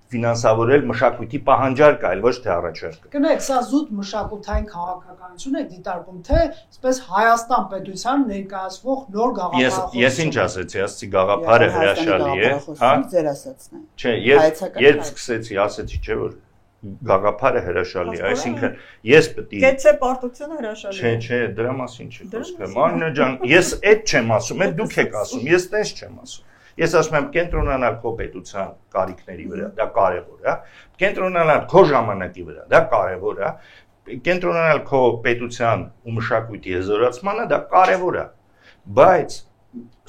ֆինանսավորել մշակույթի պահանջարկը, այլ ոչ թե առաջարկը։ Կներեք, սա զուտ մշակութային քաղաքականություն է դիտարկում, թե այսպես Հայաստան պետության ներկայացվող նոր գաղափարախոսություն։ Ես ինչ ասեցի, ասեցի գաղափարը հրաշալի է, հա։ Ձեր ասածն է։ Չէ, երբ սկսեցի, ասեցի, չէ՞ որ գաղափարը հրաշալի է, այսինքն ես պետք է Գեցե պարտությունը հրաշալի է։ Չէ, դրա մասին չի խոսքը։ Մաննա ջան, ես այդ չեմ ասում, այդ դուք եք ասում, ես տես չեմ ասում։ Ես ասում եմ կենտրոնանալ քո պետության կարիքների վրա, դա կարևոր է։ Կենտրոնանալ քո ժամանակի վրա, դա կարևոր է։ Կենտրոնանալ քո պետության ու մշակույթի հզորացմանը, դա կարևոր է։ Բայց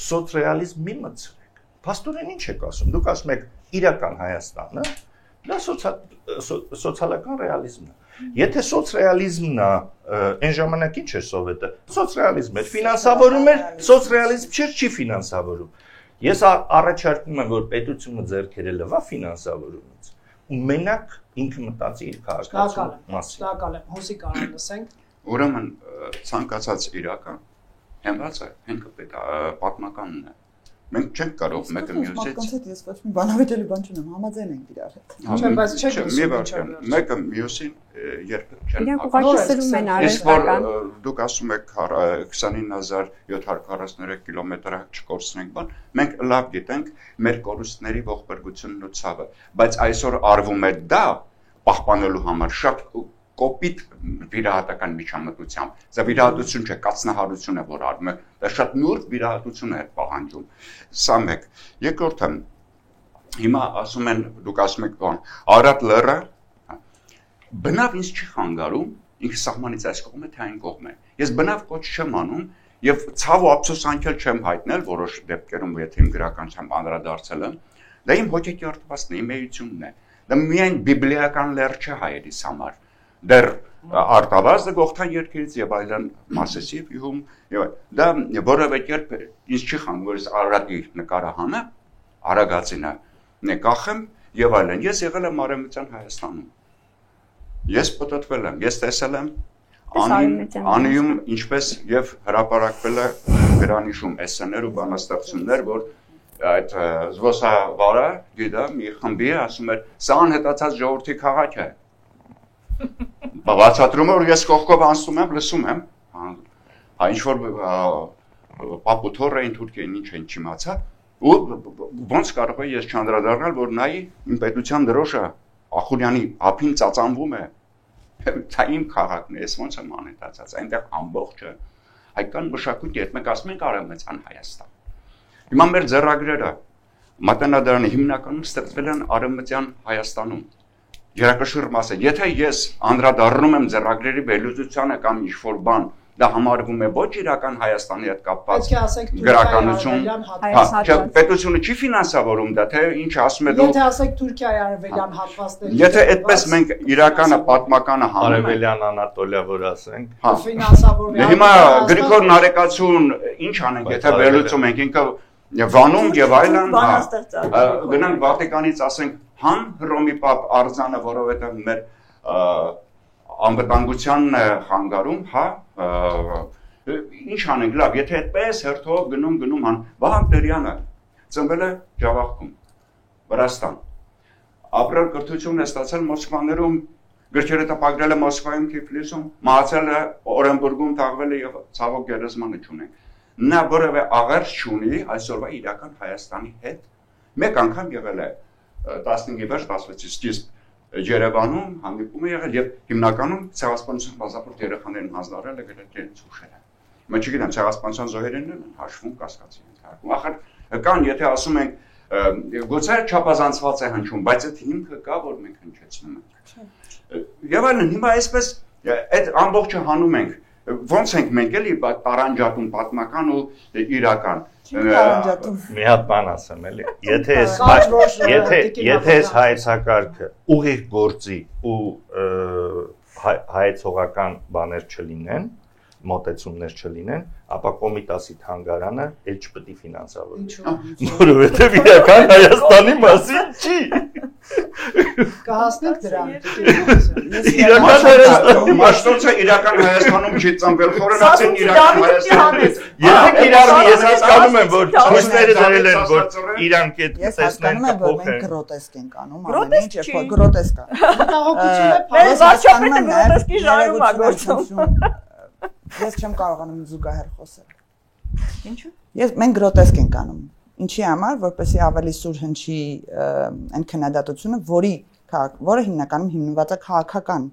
սոցիալիզմ մի մտցրեք։ Փաստորեն ինչ եք ասում։ Դուք ասում եք իրական Հայաստանը, դա սոցիալական ռեալիզմն է։ Եթե սոցիալիզմն է, այն ժամանակ ինչ է սովետը։ Սոցիալիզմ էր, ֆինանսավորում էր, սոցիալիզմ չի ֆինանսավորում։ Ես առաջարկում եմ, որ պետությունը ձեռքերը լվա ֆինանսավորումից ու մենակ ինքը մտածի իր քաղաքացու մասին։ Շնորհակալ եմ, հոսի կարող լսենք։ Ուրեմն ցանկացած իրական հենված է, հենքը պատմականն է։ Մենք չենք կարող մեկը մյուսից։ Կանց հետ ես ոչ մի բանավեճելի բան չունեմ, համաձայն ենք իրար հետ։ Չէ, բայց չեք լսում։ Մեկը մյուսին երբեք չեն։ Իրանք ուղղակի սրում են արհեստական։ Դուք ասում եք 29743 կիլոմետր չկորցնենք բան, մենք լավ գիտենք մեր կորուստների ողբերգությունն ու ցավը, բայց այսօր արվում է դա պահպանելու համար շատ կոպիտ վիրահատական միջամտությամբ։ Դա վիրահատություն չէ, կացնահարություն է, որ արվում է։ Դա շատ նուրբ վիրահատություն է պահանջում։ Սա մեկ։ Երկրորդը, հիմա ասում են, դուք ասում եք, Արարատ լեռը բնավ ինձ չի խանգարում, ինքը սահմանից այս կողմ է, թե այն կողմ է։ Ես բնավ կոչ չեմ անում եւ ցավ ու ափսոսանքել չեմ հայտնել որոշ դեպքերում, եթե իմ գրականությամբ անդրադարձել եմ։ Դա իմ հոգեկերտվածն է, իմ էությունն է։ Դա միայն բիբլիական լեռ չէ հայերիս համար։ Դեռ արտավազդը գողթան երկրից եւ այլն մասեսիվ յուղում եւ դա որևէ կերպ ինձ չի խանգարում որ ես Արարատի նկարահանը Արագածինը նկախեմ եւ այլն ես եղել եմ Արևմտյան Հայաստանում ես պատտվել եմ ես տեսել եմ անիում ինչպես եւ հրապարակվել է գրանիշում էսսեներ ու բանաստեղծություններ որ այդ զբոսավարը գիտեմ մի խմբի ասում էր սա անհետացած ժողովրդի քաղաք է բացատրում որ ես կողքով անցնում եմ լսում եմ ինչ որ պապութորային թուրքերին ինչ են չիմացա ու ոնց կարող է ես չանդրադառնալ որ նայի իմ պետության դրոշը Ախուրյանի ափին ծածանվում է դա իմ քաղաքն է ես ոնց եմ անհետացած այնտեղ ամբողջը հայկական մշակույթի հետ մենք ասում ենք Արևմտյան Հայաստան հիմա մեր ձեռագրերը մատենադարանի հիմնականում ստեղծվել են Արևմտյան Հայաստանում Երակշիռ մասը եթե ես անդրադառնում եմ ձեռագրերի վերլուծությանը կամ ինչ-որ բան դա համարվում է ոչ իրական Հայաստանի հետ կապված գրականություն պետությունը չի ֆինանսավորում դա թե ինչ ասում է դու եթե ասեք Թուրքիայի արևելյան հատվածների եթե այդպես մենք իրականը պատմականը արևելյան Անատոլիա որ ասենք ֆինանսավորվում հիմա Գրիգոր Նարեկացուն ինչ անենք եթե վերլուծում ենք ինքը Վանում եւ այլն գնանք Վատիկանից ասենք հան Հռոմի Պապ Արձանը որովհետեւ մեր անվտանգությանն է խանգարում հա ինչ անենք լավ եթե այդպես հերթով գնում հան Վահան Տերյանը ծնվել է Ջավախքում Վրաստան ապրել կրթություն է ստացել Մոսկվաներում գրքերը տպագրել է Մոսկվայում Թիֆլիսում մահացել է Օրենբուրգում թաղվել է եւ ցավոք գերեզմանը չունենք նա որևէ աղերս չունի այսօրվա իրական Հայաստանի հետ մեկ անգամ եղել է 15-ի վերջ 16-ից սկիզբ Երևանում հանդիպում է եղել եւ հիմնականում ցեղասպանության բազապորտ երեխաներին հանձնարարել է գրեթե ցուշել է Մենք չգիտեմ ցեղասպանության զոհերն են հաշվում կասկածի ենթարկում ախր կան եթե ասում ենք գուցե չափազանցված է հնչում բայց այդ հիմքը կա որ մենք հնչեցնում ենք եւ այլն հիմա այսպես այդ ամբողջը հանում ենք ոնց ենք մենք էլի տարանջատում պատմական ու իրական։ Մի հատ բան ասեմ էլի, եթե այս հայեցակարգը ուղիղ գործի ու հայեցողական բաներ չլինեն, մոտեցումներ չլինեն, ապա Կոմիտասի թանգարանը էլ չպետք է ֆինանսավորվի։ Որովհետև իրական Հայաստանի մասին չի։ Կհասնենք դրան։ Իրական Հայաստանում Մաշտոցը իրական Հայաստանում չի ծնվել, խորենացին իրական Հայաստանում։ Եթե իրարու ես հասկանում եմ, որ ճիշտերը դրել են, որ իրանք այդ տեսնեն կփոխեն։ Գրոտեսկ ենք անում, ամեն ինչ գրոտեսկ է։ Վարչապետը գրոտեսկի ժանրում է գործում։ Ես չեմ կարողանում զուգահեռ խոսել։ Ինչու՞։ Մենք գրոտեսկ ենք անում։ Ինչի համար, որպեսզի ավելի սուր հնչի այն քննադատությունը, որը հիմնականում հիմնված է քաղաքական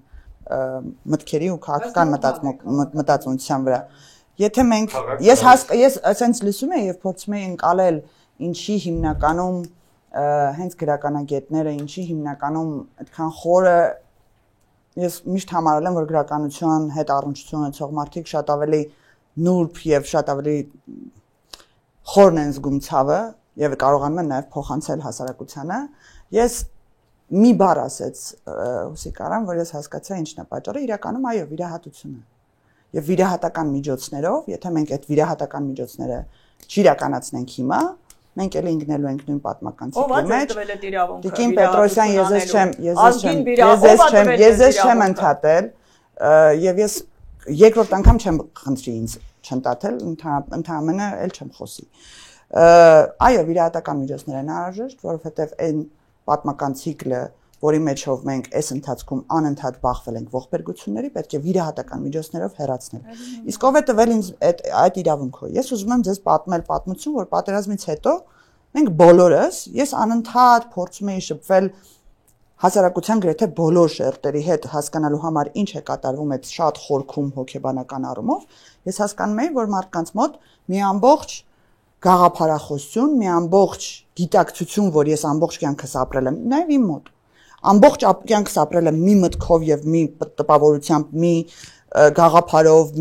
մտքերի ու քաղաքական մտածողության վրա։ Եթե մենք ես ասենց լսում եմ եւ փորձում եմ ընկալել ինչի հիմնականում հենց գրականագետները, ինչի հիմնականում այդքան խորը ես միշտ համարել եմ, որ գրականության հետ առնչություն ունեցող մարդիկ շատ ավելի նուրբ եւ շատ ավելի խորն են զգում ցավը եւ կարողանում են նաեւ փոխանցել հասարակությանը։ Ես մի բառ ասեց Հուսիկարան, որ ես հասկացա ինչն է պատճառը, իրականում այո, վիրահատությունը։ Եվ վիրահատական միջոցներով, եթե մենք այդ վիրահատական միջոցները չիրականացնենք հիմա, մենք էլ ինգնելու ենք նույն պատմական ցիկլի մեջ։ Տիկին Պետրոսյան, ես չեմ ընդհատել եւ ես երկրորդ անգամ չեմ խնդրի ինձ չընդհատել, ընդհանրապես էլ չեմ խոսի։ Այո, վիրահատական միջոցներ են անհրաժեշտ, որովհետեւ այն պատմական ցիկլը, որի մեջով մենք այս ընթացքում անընդհատ բախվել ենք ողբերգությունների, պետք է վիրահատական միջոցներով հեռացնել։ Իսկ ով է տվել ինձ այդ իրավունքը։ Ես ուզում եմ ձեզ պատմել պատմություն, որ պատերազմից հետո մենք բոլորս, ես անընդհատ փորձում էի շփվել հասարակության գրեթե բոլոր շերտերի հետ հասկանալու համար ինչ է կատարվում այդ շատ խորքում հոգեբանական առումով, ես հասկանում էի, որ մարդկանց մոտ մի ամբողջ գաղափարախոսություն, մի ամբողջ գիտակցություն, որ ես ամբողջ կյանքս ապրել եմ, նաև իմ մոտ ամբողջ կյանքս ապրել եմ մի մտքով եւ մի տպավորությամբ, մի գաղափարով,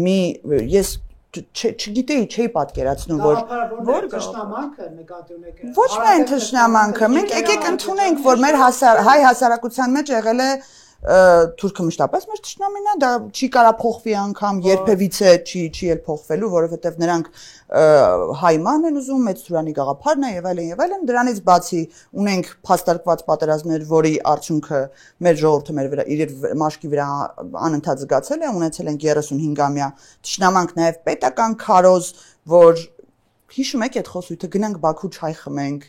ես չգիտեի, չէի պատկերացնում, որ թշնամանքը նկատի ունեք։ Ոչ միայն թշնամանքը, մենք եկեք ընդունենք, որ մեր հայ հասարակության մեջ եղել է թուրքը մշտապես մեր թշնամին է, դա չի կարա փոխվի անգամ, երբևիցե չի էլ փոխվելու, որովհետև նրանք հայման են ուզում, մեծ Թուրանի գաղափարն է եւ այլն, դրանից բացի ունենք փաստարկված պատերազմներ, որի արդյունքը մեր ժողովուրդը մեր վրա իր մաշկի վրա անընդհատ զգացել է, ունեցել ենք 35-ամյա թշնամանք նաեւ պետական քարոզ, որ Հիշում եք այդ խոսույթը գնանք Բաքու չայ խմենք,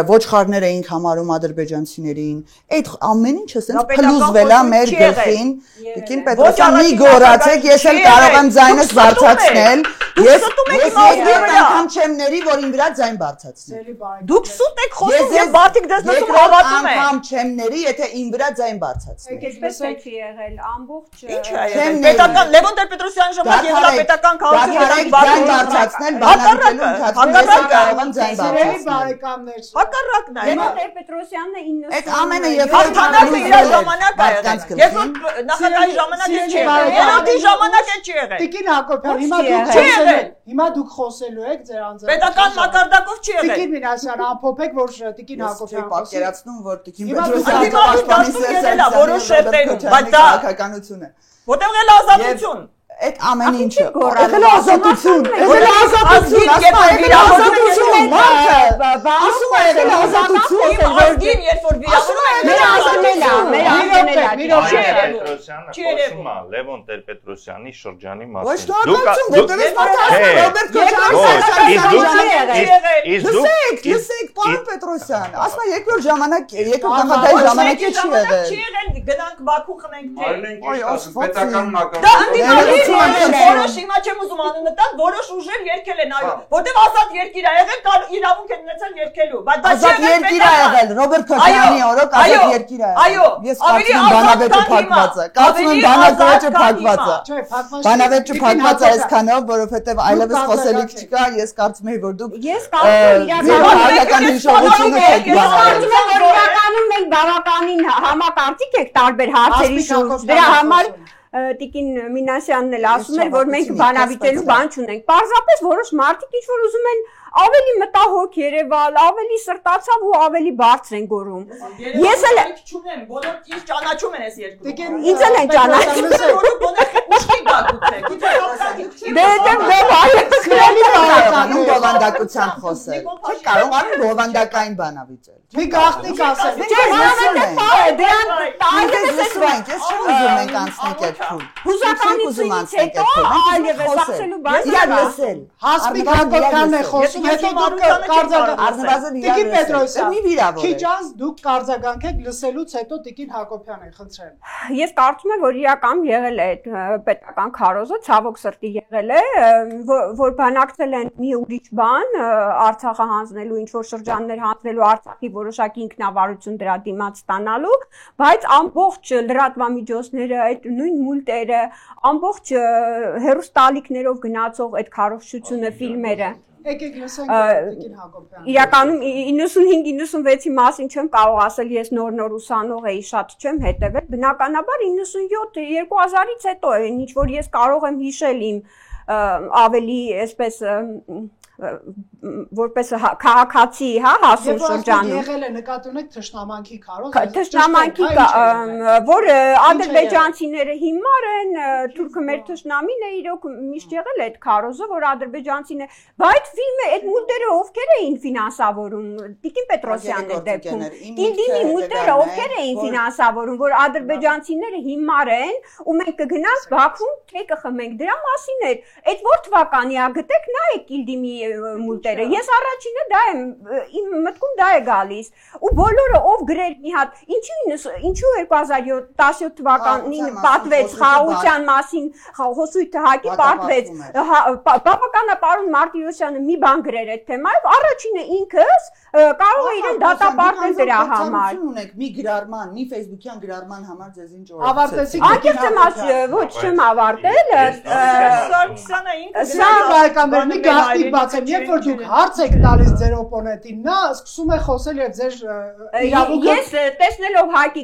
ոչխարներ էինք համարում ադրբեջանցիներին, այդ ամեն ինչը սենց փլուզվել է մեր գլխին, Տիկին Պետրոսյան մի գոռացեք, ես էլ կարող եմ ձայնս բարձրացնել, ես անգամ չեմ ների, որ իմ վրա ձայն բարձրացնի։ Դուք սուտ եք խոսում եւ բաթիկ դեսնում հավատում եք։ Անգամ չեմ ների, եթե իմ վրա ձայն բարձրացնի։ Այսպես է չի եղել, ամբողջ Ինչ է եղել։ Պետական Լևոն Տեր-Պետրոսյանի ժամանակ եվրոպետական քաղաքացիական բարձրացնել, բանալու Հակառակն է։ Լևոն Տեր-Պետրոսյանն է 90 Այդ ամենը եւ հաղթանակը իր ժամանակ է եղել։ Երբ նախագահի ժամանակ է չի եղել։ Երրորդի ժամանակ է չի եղել։ Տիկին Հակոբյան, հիմա դուք խոսելու եք ձեր անձամբ։ Պետական մակարդակով չի եղել։ Տիկին Մինասյան, ամփոփեք, որ Տիկին Հակոբյան պատկերացնում, որ Տիկին Պետրոսյանը որոշ շերտերում, բայց դա քաղաքականություն է։ Որտեղ էլ ազատություն։ Այդ ամեն ինչը եղել է ազատություն, եղել է ազատություն, ասում է եղել է ազատություն, ազգին երբ որ Պետրոսյանը Լևոն Տեր-Պետրոսյանի շրջանի Ոչ մասին։ դուք որտեղ ես մարդասն Ռոբերտ Քոչարյանի լսեք, պարոն Պետրոսյան, ասում է երկրորդ ժամանակ, երկրորդ նախագահի ժամանակը չի եղել։ Չի եղել, գնանք Բաքու խմենք թե։ Պետական մակարդակով Որոշ հիմա չեմ ուզում անունը տալ, որոշ ուժեր երկել են, այո, որտեղ ազատ երկիր է եղել, կար իրավունք են ունեցել երկելու, բայց դա ազատ երկիր է եղել, Ռոբերտ Քոչարյանի օրոք ազատ երկիր է եղել։ Այո, ես կարծում եմ բանավեճը փակված է, կարծում եմ բանավեճը փակված է։ Չէ, փակված չէ։ Բանավեճը փակված է այսքանով, որովհետև այլևս խոսելիք չկա, ես կարծում եմ, որ դուք Ես կարծում իրական հիշողությունը եք բանալու։ իրականում մենք բավականին համակարծիք եք տարբեր հարցերի շուրջ։ Դրա համար Տիկին Մինասյանն էլ ասում էր, որ մենք բանավիճելու բան չունենք։ Պարզապես որոշ մարդիկ ինչ-որ ուզում են ավելի մտահոգ երևալ, ավելի սրտացավ ու ավելի բարձր են գորում։ Ես էլ չունեմ, բոլորը ինձ ճանաչում են այս երկրում։ Ինձ էլ են ճանաչում։ Ուշքի գաղութ է։ Բովանդակության խոսել։ Չի կարողանում բովանդակային բանավիճել։ Մի գաղտնիք ասել։ Ես չեմ ուզում մենք անցնենք այդ փուլ։ Հուզականությունից հետո այլևս ասելու բան իրար լսել։ Հասմիկ Հակոբյանն է խոսում, հետո դուք Առնվազն Տիկին Պետրոսյան, մի վիրավոր է։ քիչ անց դուք կարձագանքեք լսելուց հետո Տիկին Հակոբյանին, խնդրեմ։ Ես կարծում եմ, որ իրական եղել է այդ պետական քարոզը, ցավոք սրտի եղել է, որ բանակցել են մի ուրիշ բան, Արցախը հանձնելու, ինչ որ շրջաններ հանձնելու, Արցախի որոշակի ինքնավարություն դրա դիմաց ստանալու, բայց ամբողջ լրատվամիջոցները, այդ նույն մուլտերը, ամբողջ հեռուստալիքներով գնացող այդ քարոզչությունը, ֆիլմերը Եկեք լսենք Տիկին Հակոբյանին։ Իրականում 95-96-ի մասին չեմ կարող ասել, ես նոր ուսանող էի, շատ չեմ հետևել, բնականաբար 97 2000-ից հետո է, ինչ որ ես կարող եմ հիշել իմ ավելի այսպես որպես քաղաքացի, հա, հասուն շրջանում։ Եղել է նկատի ունեք թշնամանքի քարոզ։ Թշնամանքի, որ ադրբեջանցիները հիմար են, թուրքը մեր թշնամին է, իրոք միշտ եղել է այդ քարոզը, որ ադրբեջանցին է, բայց ֆիլմը այդ մուլտերը ովքեր էին ֆինանսավորում, Տիկին Պետրոսյանն է դեպքում։ Իլդինի մուլտերը ովքեր էին ֆինանսավորում, որ ադրբեջանցիները հիմար են, ու մենք կգնանք Բաքվում, թեյ կխմենք, դրա մասին էր։ Այդ որ թվականի է, գտեք նայեք Իլդիմի մուլտերը։ Ես առաջինը դա եմ, իմ մտքում դա է գալիս։ Ու բոլորը ով գրեր մի հատ, ինչու 2017 թվականին պատվեց խաղաղության մասին, հոսույթը հակի պատվեց։ Բավականապարուն Մարտիրոսյանը մի բան գրեր այդ թեմայով, առաջինը ինքս կարող է իրեն դատապարտել դրա համար։ Ունեք մի գրառման, մի Facebook-յան գրառման համար ձեզ ինչ օր։ Ավարտեցիք։ Անկեղծ եմ ասում, ոչ չեմ ավարտել։ Սարգսյանը ինքը Սա հայկական մի գաղտնիք բացեմ, երբ որ դուք հարց եք տալիս ձեր օպոնենտին, նա սկսում է խոսել եւ ձեր իրավունքը։ Ես տեսնելով Հակի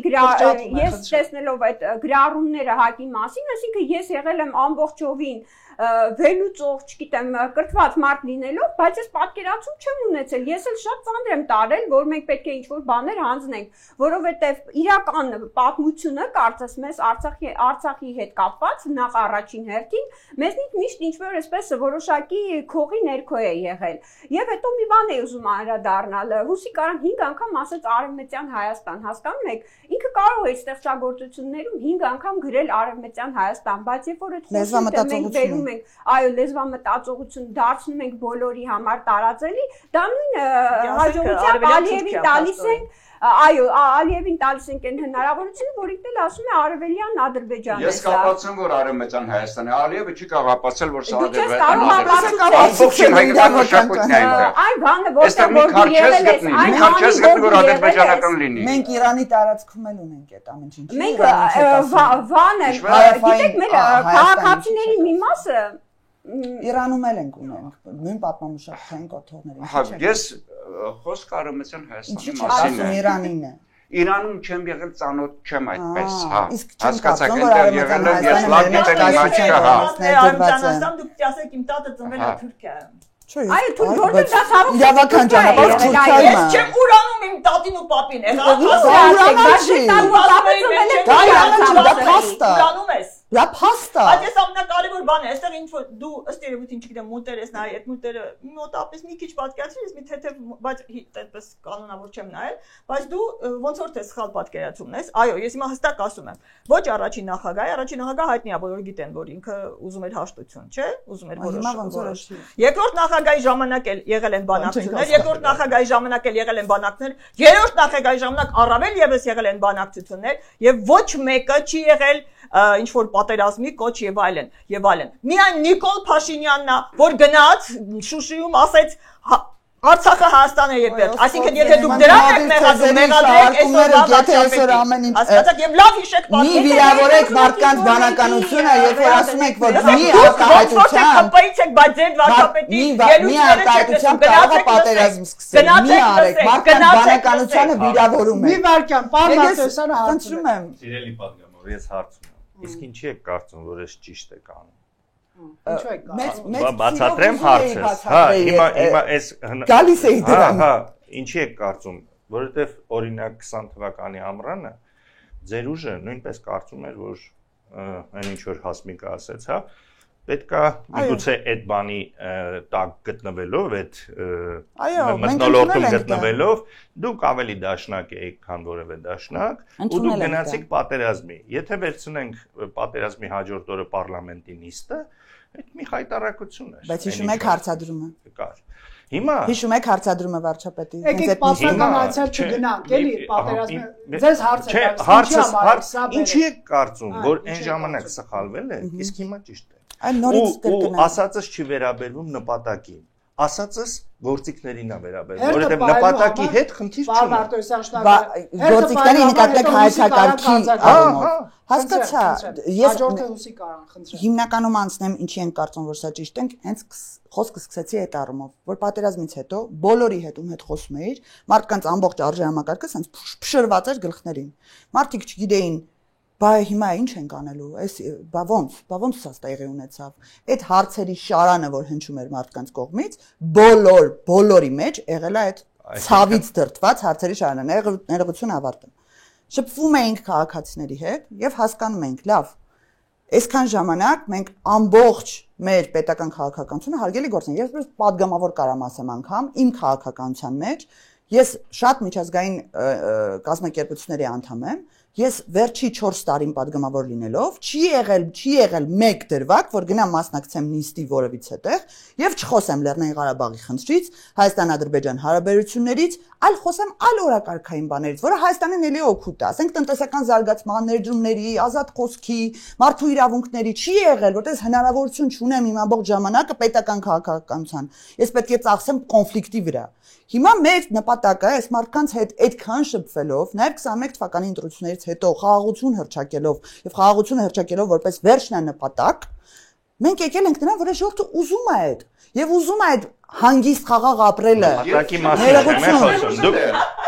ես տեսնելով այդ գրառումները Հակի մասին, այսինքն ես եղել եմ ամբողջովին վերլուծող, չգիտեմ, կրթված մարդ լինելով, բայց ես պատկերացում չեմ ունեցել։ Ես էլ շատ ծանր եմ տարել, որ մենք պետք է ինչ-որ բաներ հանձնենք, որովհետև իրական պատմությունը, կարծես մեզ Արցախի հետ կապված նախ առաջին հերթին, մեզնից միշտ ինչ-որ այսպես որոշակի քողի ներքո է եղել։ Եվ հետո մի բան է ուզում անդրադառնալ։ Հուսիկ Արան 5 անգամ ասեց Արևմտյան Հայաստան, հասկանում եք, ինքը կարող է ստեղծագործություններում 5 անգամ գրել Արևմտյան Հայաստան, բայց երբ որ այդ խոսքը մենք բերում այո, լեզվամտածողություն դարձնում ենք բոլորի համար տարածելի, դա նույն հաջողությամբ Ալիևին տալիս ենք, այո, Ալիևին տալիս ենք այն հնարավորությունը, որ ինքն էլ ասում է արևելյան Ադրբեջանն է։ Ես կապացեմ, որ Արևմտյան Հայաստանը է, Ալիևը չի կարող ապացել, որ սա ադրբեջանական է։ Մենք Իրանի տարածքում էլ ունենք այդ ամեն ինչ։ Մենք Վանը, գիտեք, մեր քաղաքացիների մի մասը Իրանում էլ ենք ունենք, նույն պատմամշակութային կոթողներ։ Հա, ես խոսք Արևմտյան Հայաստանի մասին մասին Իրանին է։ Իրանում չեմ եղել, ծանոթ չեմ այդպես, հա։ Հասկացաք, այնտեղ եղել եմ, ես լավ գիտեմ իմաստը, հա։ Արևմտյան դուք ասեք իմ տատը ծնվել է Թուրքիայում։ Այո, դու որտեղ դա ցավոք իրավական ճանապարհ Թուրքիայում։ Ես չեմ ուրանում իմ տատին ու պապին, ուրանում ես։ Դա փաստ է։ Այդ էս ամենակարևոր բանը, այստեղ ինչ որ դու ըստ երևույթին չգիտեմ մուլտեր ես նայ, այդ մուլտերը մոտապես մի քիչ պատկերացրի, ես մի թեթև, բայց այդպես կանոնավոր չեմ նայել, բայց դու ոնց որ թե սխալ պատկերացումն ես։ Այո, ես հիմա հստակ ասում եմ։ Ոչ առաջին նախագահ հայտնի է, բոլորը գիտեն, որ ինքը ուզում էր հաշտություն, չէ՞, ուզում էր որոշ։ Երկրորդ նախագահի ժամանակ էլ եղել են բանակցություններ, երկրորդ նախագահի ժամանակ էլ եղել են բանակցություններ, երրորդ նախագահի ժամանակ առավել եւս եղել են բանակցություններ, եւ ոչ մեկը չի եղել ինչ որ պատերազմի կոչ եւ այլն։ Միայն Նիկոլ Փաշինյանն է, որ գնաց Շուշիում ասեց Արցախը Հայաստանը եկել։ Այսինքն եթե դուք դրան եք մեղադրեք, այսօր ամեն ինչ հասկացաք եւ լավ հիշեք պատմեք։ Մի վիրավորեք մարդկանց բանականությունը, երբ որ ասում եք, որ մի արտահայտությամբ կպայից եք, բայց ձեր վարչապետի մի արտահայտությամբ կարող է պատերազմ սկսել։ Մի արեք, մարդկանց բանականությունը վիրավորում եք։ Մի վարքյան, պարոն Մարտիրոսյանը հարցնում եմ։ Սիրելի պատգամավոր, ես հարցում եմ։ Իսկ ինչի եք կարծում, որ այս ճիշտ եք անում։ Ինչու եք կարծում։ Բացատրեմ հարցս։ Հա, հիմա այս գալիս էի դրան։ Հա, ինչի եք կարծում, որովհետև օրինակ 20 թվականի ամռանը ձեր ուժը նույնպես կարծում էր, որ այն ինչ որ Հասմիկը ասեց, հա, պետքա միգուցե այդ բանի տակ գտնվելով, այդ մթնոլորտում գտնվելով, դուք ավելի դաշնակ եք, քան որևէ դաշնակ, ու դուք գնացիք պատերազմի։ Եթե վերցնենք պատերազմի հաջորդ օրը պարլամենտի նիստը, այդ մի խայտարակություն է։ Բայց հիշում եք հարցադրումը։ Կար։ Հիմա հիշում եք հարցադրումը վարչապետի։ Եկեք պատմական այցել չգնանք, էլի պատերազմը։ Ձեզ հարց է, ինչի եք կարծում, որ այն ժամանակ սխալվել է, իսկ հիմա ճիշտ է։ Այն նորից կրկնեմ։ Ասածս չի վերաբերվում նպատակին, ասածս գործիքներին է վերաբերվում, որովհետև նպատակի հետ խնդիր չունի։ Գործիքների նկատմամբ հայեցակարգի առումով։ Հասկացա, ես հիմնականում անցնեմ ինչի են կարծում, որ սա ճիշտ ենք, հենց խոսքը սկսեցի այդ առումով, որ պատերազմից հետո բոլորի հետ ում հետ խոսում էիր, մարդկանց ամբողջ արժեհամակարգը սենց փշրված էր գլխներին։ Մարդիկ չգիտեին Բա հիմա ինչ ենք անելու, այս ոնց սա տեղի ունեցավ։ Այդ հարցերի շարանը, որ հնչում էր մարդկանց կողմից, բոլորի մեջ եղել է այդ ցավից դրդված հարցերի շարանը, ներողություն ավարտեմ։ Շփվում էինք քաղաքացիների հետ եւ հասկանում էինք, լավ, այսքան ժամանակ մենք ամբողջ մեր պետական քաղաքականությունը հարգելի գործ են, ես պատգամավոր կարամ ասեմ անգամ իմ քաղաքականության մեջ, ես շատ միջազգային կազմակերպությունների անդամ եմ, ես վերջի 4 տարին պատգամավոր լինելով չի եղել մեկ դրվագ, որ գնամ մասնակցեմ նիստի որևիցե տեղ եւ չխոսեմ Լեռնային Ղարաբաղի խնդրից, Հայաստան-Ադրբեջան հարաբերություններից, այլ խոսեմ այլ օրակարգային բաներից, որը Հայաստանին էլի օգուտ է, ասենք տնտեսական զարգացման, ներդրումների, ազատ խոսքի, մարդու իրավունքների չի եղել, որտեղ հնարավորություն չունեմ իմ ամբողջ ժամանակը պետական քաղաքականության։ Ես պետք է ծախսեմ կոնֆլիկտի վրա։ Հիմա մեր նպատակը այս մարդկանց հետ այդքան շփվելով, նաև 21 թվականի ընտրություններից հետո խաղաղություն հռչակելով եւ խաղաղությունը հռչակելով որպես վերջնանպատակ, մենք եկել ենք նրան, որ ժողովուրդը ուզում է այդ եւ ուզում է այդ հանգիստ խաղաղ ապրելը։ Նպատակի մասին եմ խոսում։ Դուք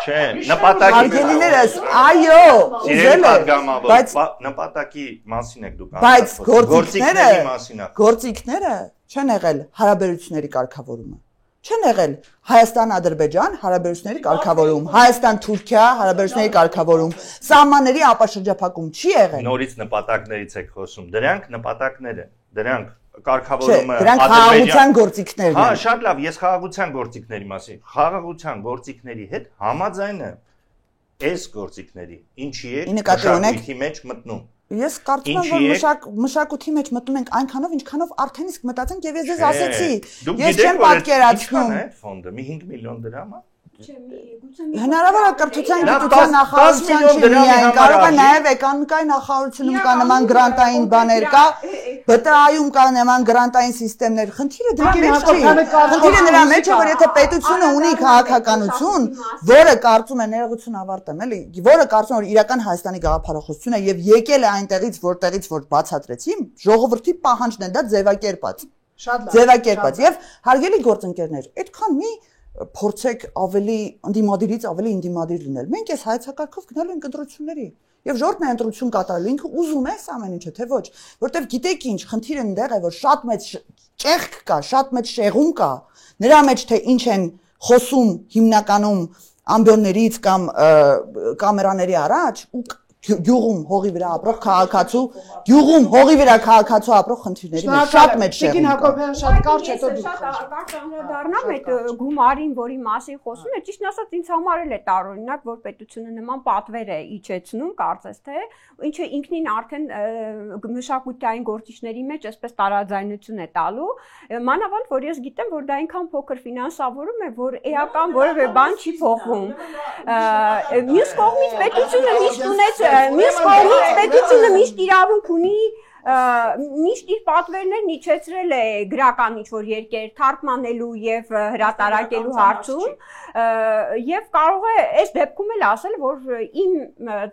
չէ, նպատակի Արգելիներս, այո, ուզել եմ, բայց նպատակի մասին եք դուք բայց գործիքների մասին է։ Գործիքները չեն եղել հարաբերությունների կարգավորումը։ Չեն եղել Հայաստան-Ադրբեջան հարաբերությունների կարգավորում, Հայաստան-Թուրքիա հարաբերությունների կարգավորում, սահմանների ապաշրջափակում չի եղել։ Նորից նպատակներից եք խոսում։ Դրանք նպատակներ են։ Դրանք կարգավորումը դրանք խաղաղության գործիքներն են։ Հա, շատ լավ, ես խաղաղության գործիքների մասին։ Խաղաղության գործիքների հետ համաձայն եմ այս գործիքների։ Ինչի է մշակույթի մեջ մտնում։ Ես կարծում եմ, որ մշակույթի մեջ մտնում ենք այնքանով, ինչքանով արդեն իսկ մտածենք եւ ես ձեզ ասեցի։ Ես չեմ պատկերացնում։ Այդ ֆոնդը մի 5 միլիոն դրամ է։ Հնարավոր է կրթության գիտության նախարարության չմիայն, կարող է նաև էկոնոմիկայի նախարարությունում կա նման գրանտային բաներ կա, ԲՏԱ-ում կա նման գրանտային համակարգեր։ Խնդիրը դրա մեջ չի։ Խնդիրը նրա մեջ է, որ եթե պետությունը ունի քաղաքականություն, որը կարծում է ներողություն ավարտեմ, էլի, որը կարծում է, որ իրական Հայաստանի գաղափարախոսությունն է եւ եկել է այնտեղից, որտեղից որ բացատրեցի, ժողովրդի պահանջն է դա ձևակերպած։ Շատ լավ։ Ձևակերպած եւ հարգելի գործընկերներ, այդքան մի փորձեք ավելի ընդդիմադիրից ավելի ընդդիմադիր լինել։ Մենք այս հայեցակարգով գնալու ենք ընտրությունների եւ ժողովուրդն է ընտրություն կատարելու, ինքը ուզում է ամեն ինչը, թե ոչ, որտեվ գիտեք ինչ, խնդիրը այնտեղ է, որ շատ մեծ ճեղք կա, շատ մեծ շեղում կա, նրա մեջ թե ինչ են խոսում հիմնականում ամբիոններից կամ կամերաների առաջ ու գյուղում հողի վրա ապրող քաղաքացու, գյուղում հողի վրա քաղաքացու ապրող խնդիրների մեջ շատ մեծ շեղում։ Տիկին Հակոբյան շատ կարճ հետո դուք։ Շատ անդրադառնամ այդ գումարին, որի մասին խոսում է, ճիշտ ասած ինձ համար էլ է տարօրինակ, որ պետությունը նման պատվեր է իջեցնում, կարծես թե, ինչը ինքնին արդեն մշակութային գործիչների մեջ այսպես տարաձայնություն է տալու, մանավանդ որ ես գիտեմ, որ դա այնքան փոքր ֆինանսավորում է, որ էական որևէ բան չի փոխվում։ Մյուս կողմից պետությունը միշտ ունեց Մյուս կողմից պետությունը միշտ իրավունք ունի Միշտ իր պատվերներն իջեցրել է գրական ինչ-որ երկեր թարգմանելու եւ հրատարակելու հարցում եւ կարող է այս դեպքում էլ ասել, որ իմ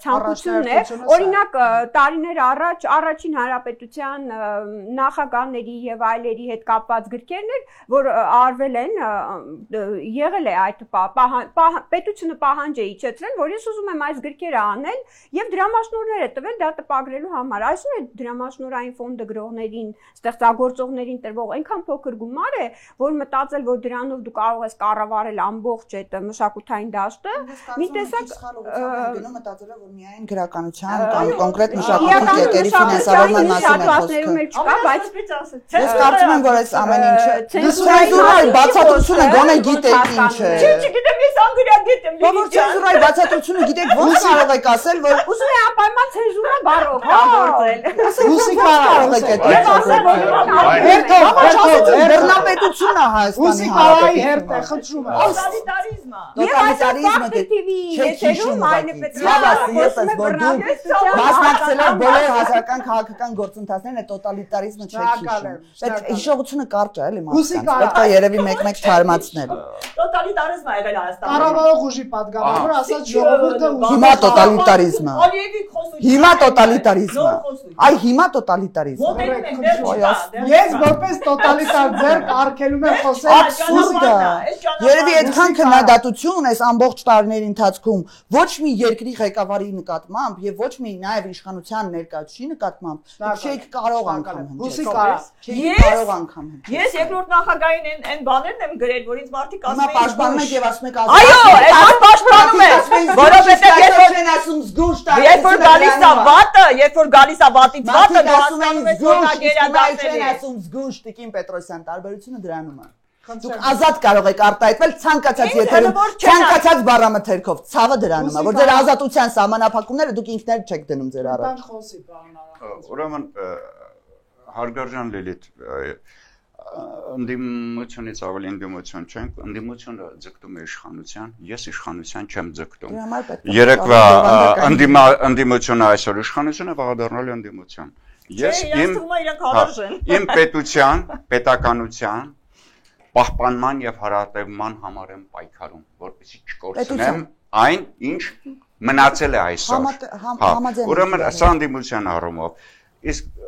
ցանկությունն է, օրինակ տարիներ առաջ առաջին հանրապետության նախագահների եւ այլերի հետ կապված գրքերն էր, որ արվել են, եղել է այդ պետությունը պահանջ է իջեցրել, որ ես ուզում եմ այս գրքերը անել եւ դրամաշնորհներ է տվել դա տպագրելու համար։ Այսօր է դրամաշնորհային ֆոնդը գրողներին, ստեղծագործողներին տրվող այնքան փոքր գումար է, որ մտածել, որ դրանով դու կարող ես կառավարել ամբողջ այդ մշակութային դաշտը, մի տեսակ մտածել եմ, որ միայն գրականության կամ կոնկրետ մշակութի կետերի ֆինանսավորման մասին է խոսքը։ Բայց ես կարծում եմ, որ այս ամեն ինչը ցենզուրայի բացատրությունը գոնե գիտեք ինչ է։ Չգիտեմ, ես անգլիագետ եմ։ Որ ցենզուրայի բացատրությունը գիտեք ո՞նց կարող եք ասել, որ ուզում եմ անպայման ցենզուրա բառը օգտագործել։ Ռուսիկա կարող եք այդ բռնապետությունն է Հայաստանի Հանրապետությունի հերթ է խնդրում եմ։ Տոտալիտարիզմը եթերում այլ պետրոսը մասնակցել եք բոլոր հասարակական քաղաքական գործընթացներին, այդ տոտալիտարիզմը չեք հիշում։ Բայց հիշողությունը կարճ է, էլի մարդկանց։ Պետք է երևի մեկ-մեկ թարմացնել։ Տոտալիտարիզմը եղել Հայաստանում։ Կառավարող ուժի պատգամավոր ասած ժողովուրդը հիմա տոտալիտարիզմը։ Ալիևի խոսում։ Հիմա տոտալիտարիզմը։ Այ հիմա տոտալիտարիզմը։ Ես որպես տոտալիտար ձեռք արգելում եմ խոսել Աբսուրդ է։ Երևի այդքան քննադատություն այս ամբողջ տարիների ընթացքում ոչ մի երկրի ղեկավարի նկատմամբ եւ ոչ մի նաեւ իշխանության ներկայացուցիչի նկատմամբ չէիք կարող անգամ հնչել։ Չէիք կարող անգամ հնչել։ Ես երկրորդ նախագահային այն բաներն եմ գրել, որ ինձ մարդիկ ասում են պաշտպանում եք եւ ասում եք այո, այս պաշտպանում եմ, որովհետեւ երբ որ գալիս է վատը, երբ որ գալիս է վատից վատը, դու ասում ես որ նա գերադասել է։ Ասում զգուշ Տիկին Պետրոսյան, տարբերությունը դրանում է։ Դուք ազատ կարող եք արտահայտվել ցանկացած եթերում, ցանկացած բառամթերքով, ցավը դրանում է, որ ձեր ազատության սահմանափակումները դուք ինքներդ չեք դնում ձեր առաջ։ Ուրեմն հարգարժան Լիլիթ, ընդդիմությունից ավելի ընդդիմություն չենք, ընդդիմությունը ձգտում է իշխանության, ես իշխանության չեմ ձգտում։ Երեկվա ընդդիմությունը այսօր իշխանությունը վաղադառնալ է ընդդիմություն։ Ես իմ պետության, պետականության պահպանման եւ հարատևման համար եմ պայքարում, որպեսզի չկորցնեմ այն, ինչ մնացել է այսօր։ Ուրեմն սա ընդդիմության առումով, իսկ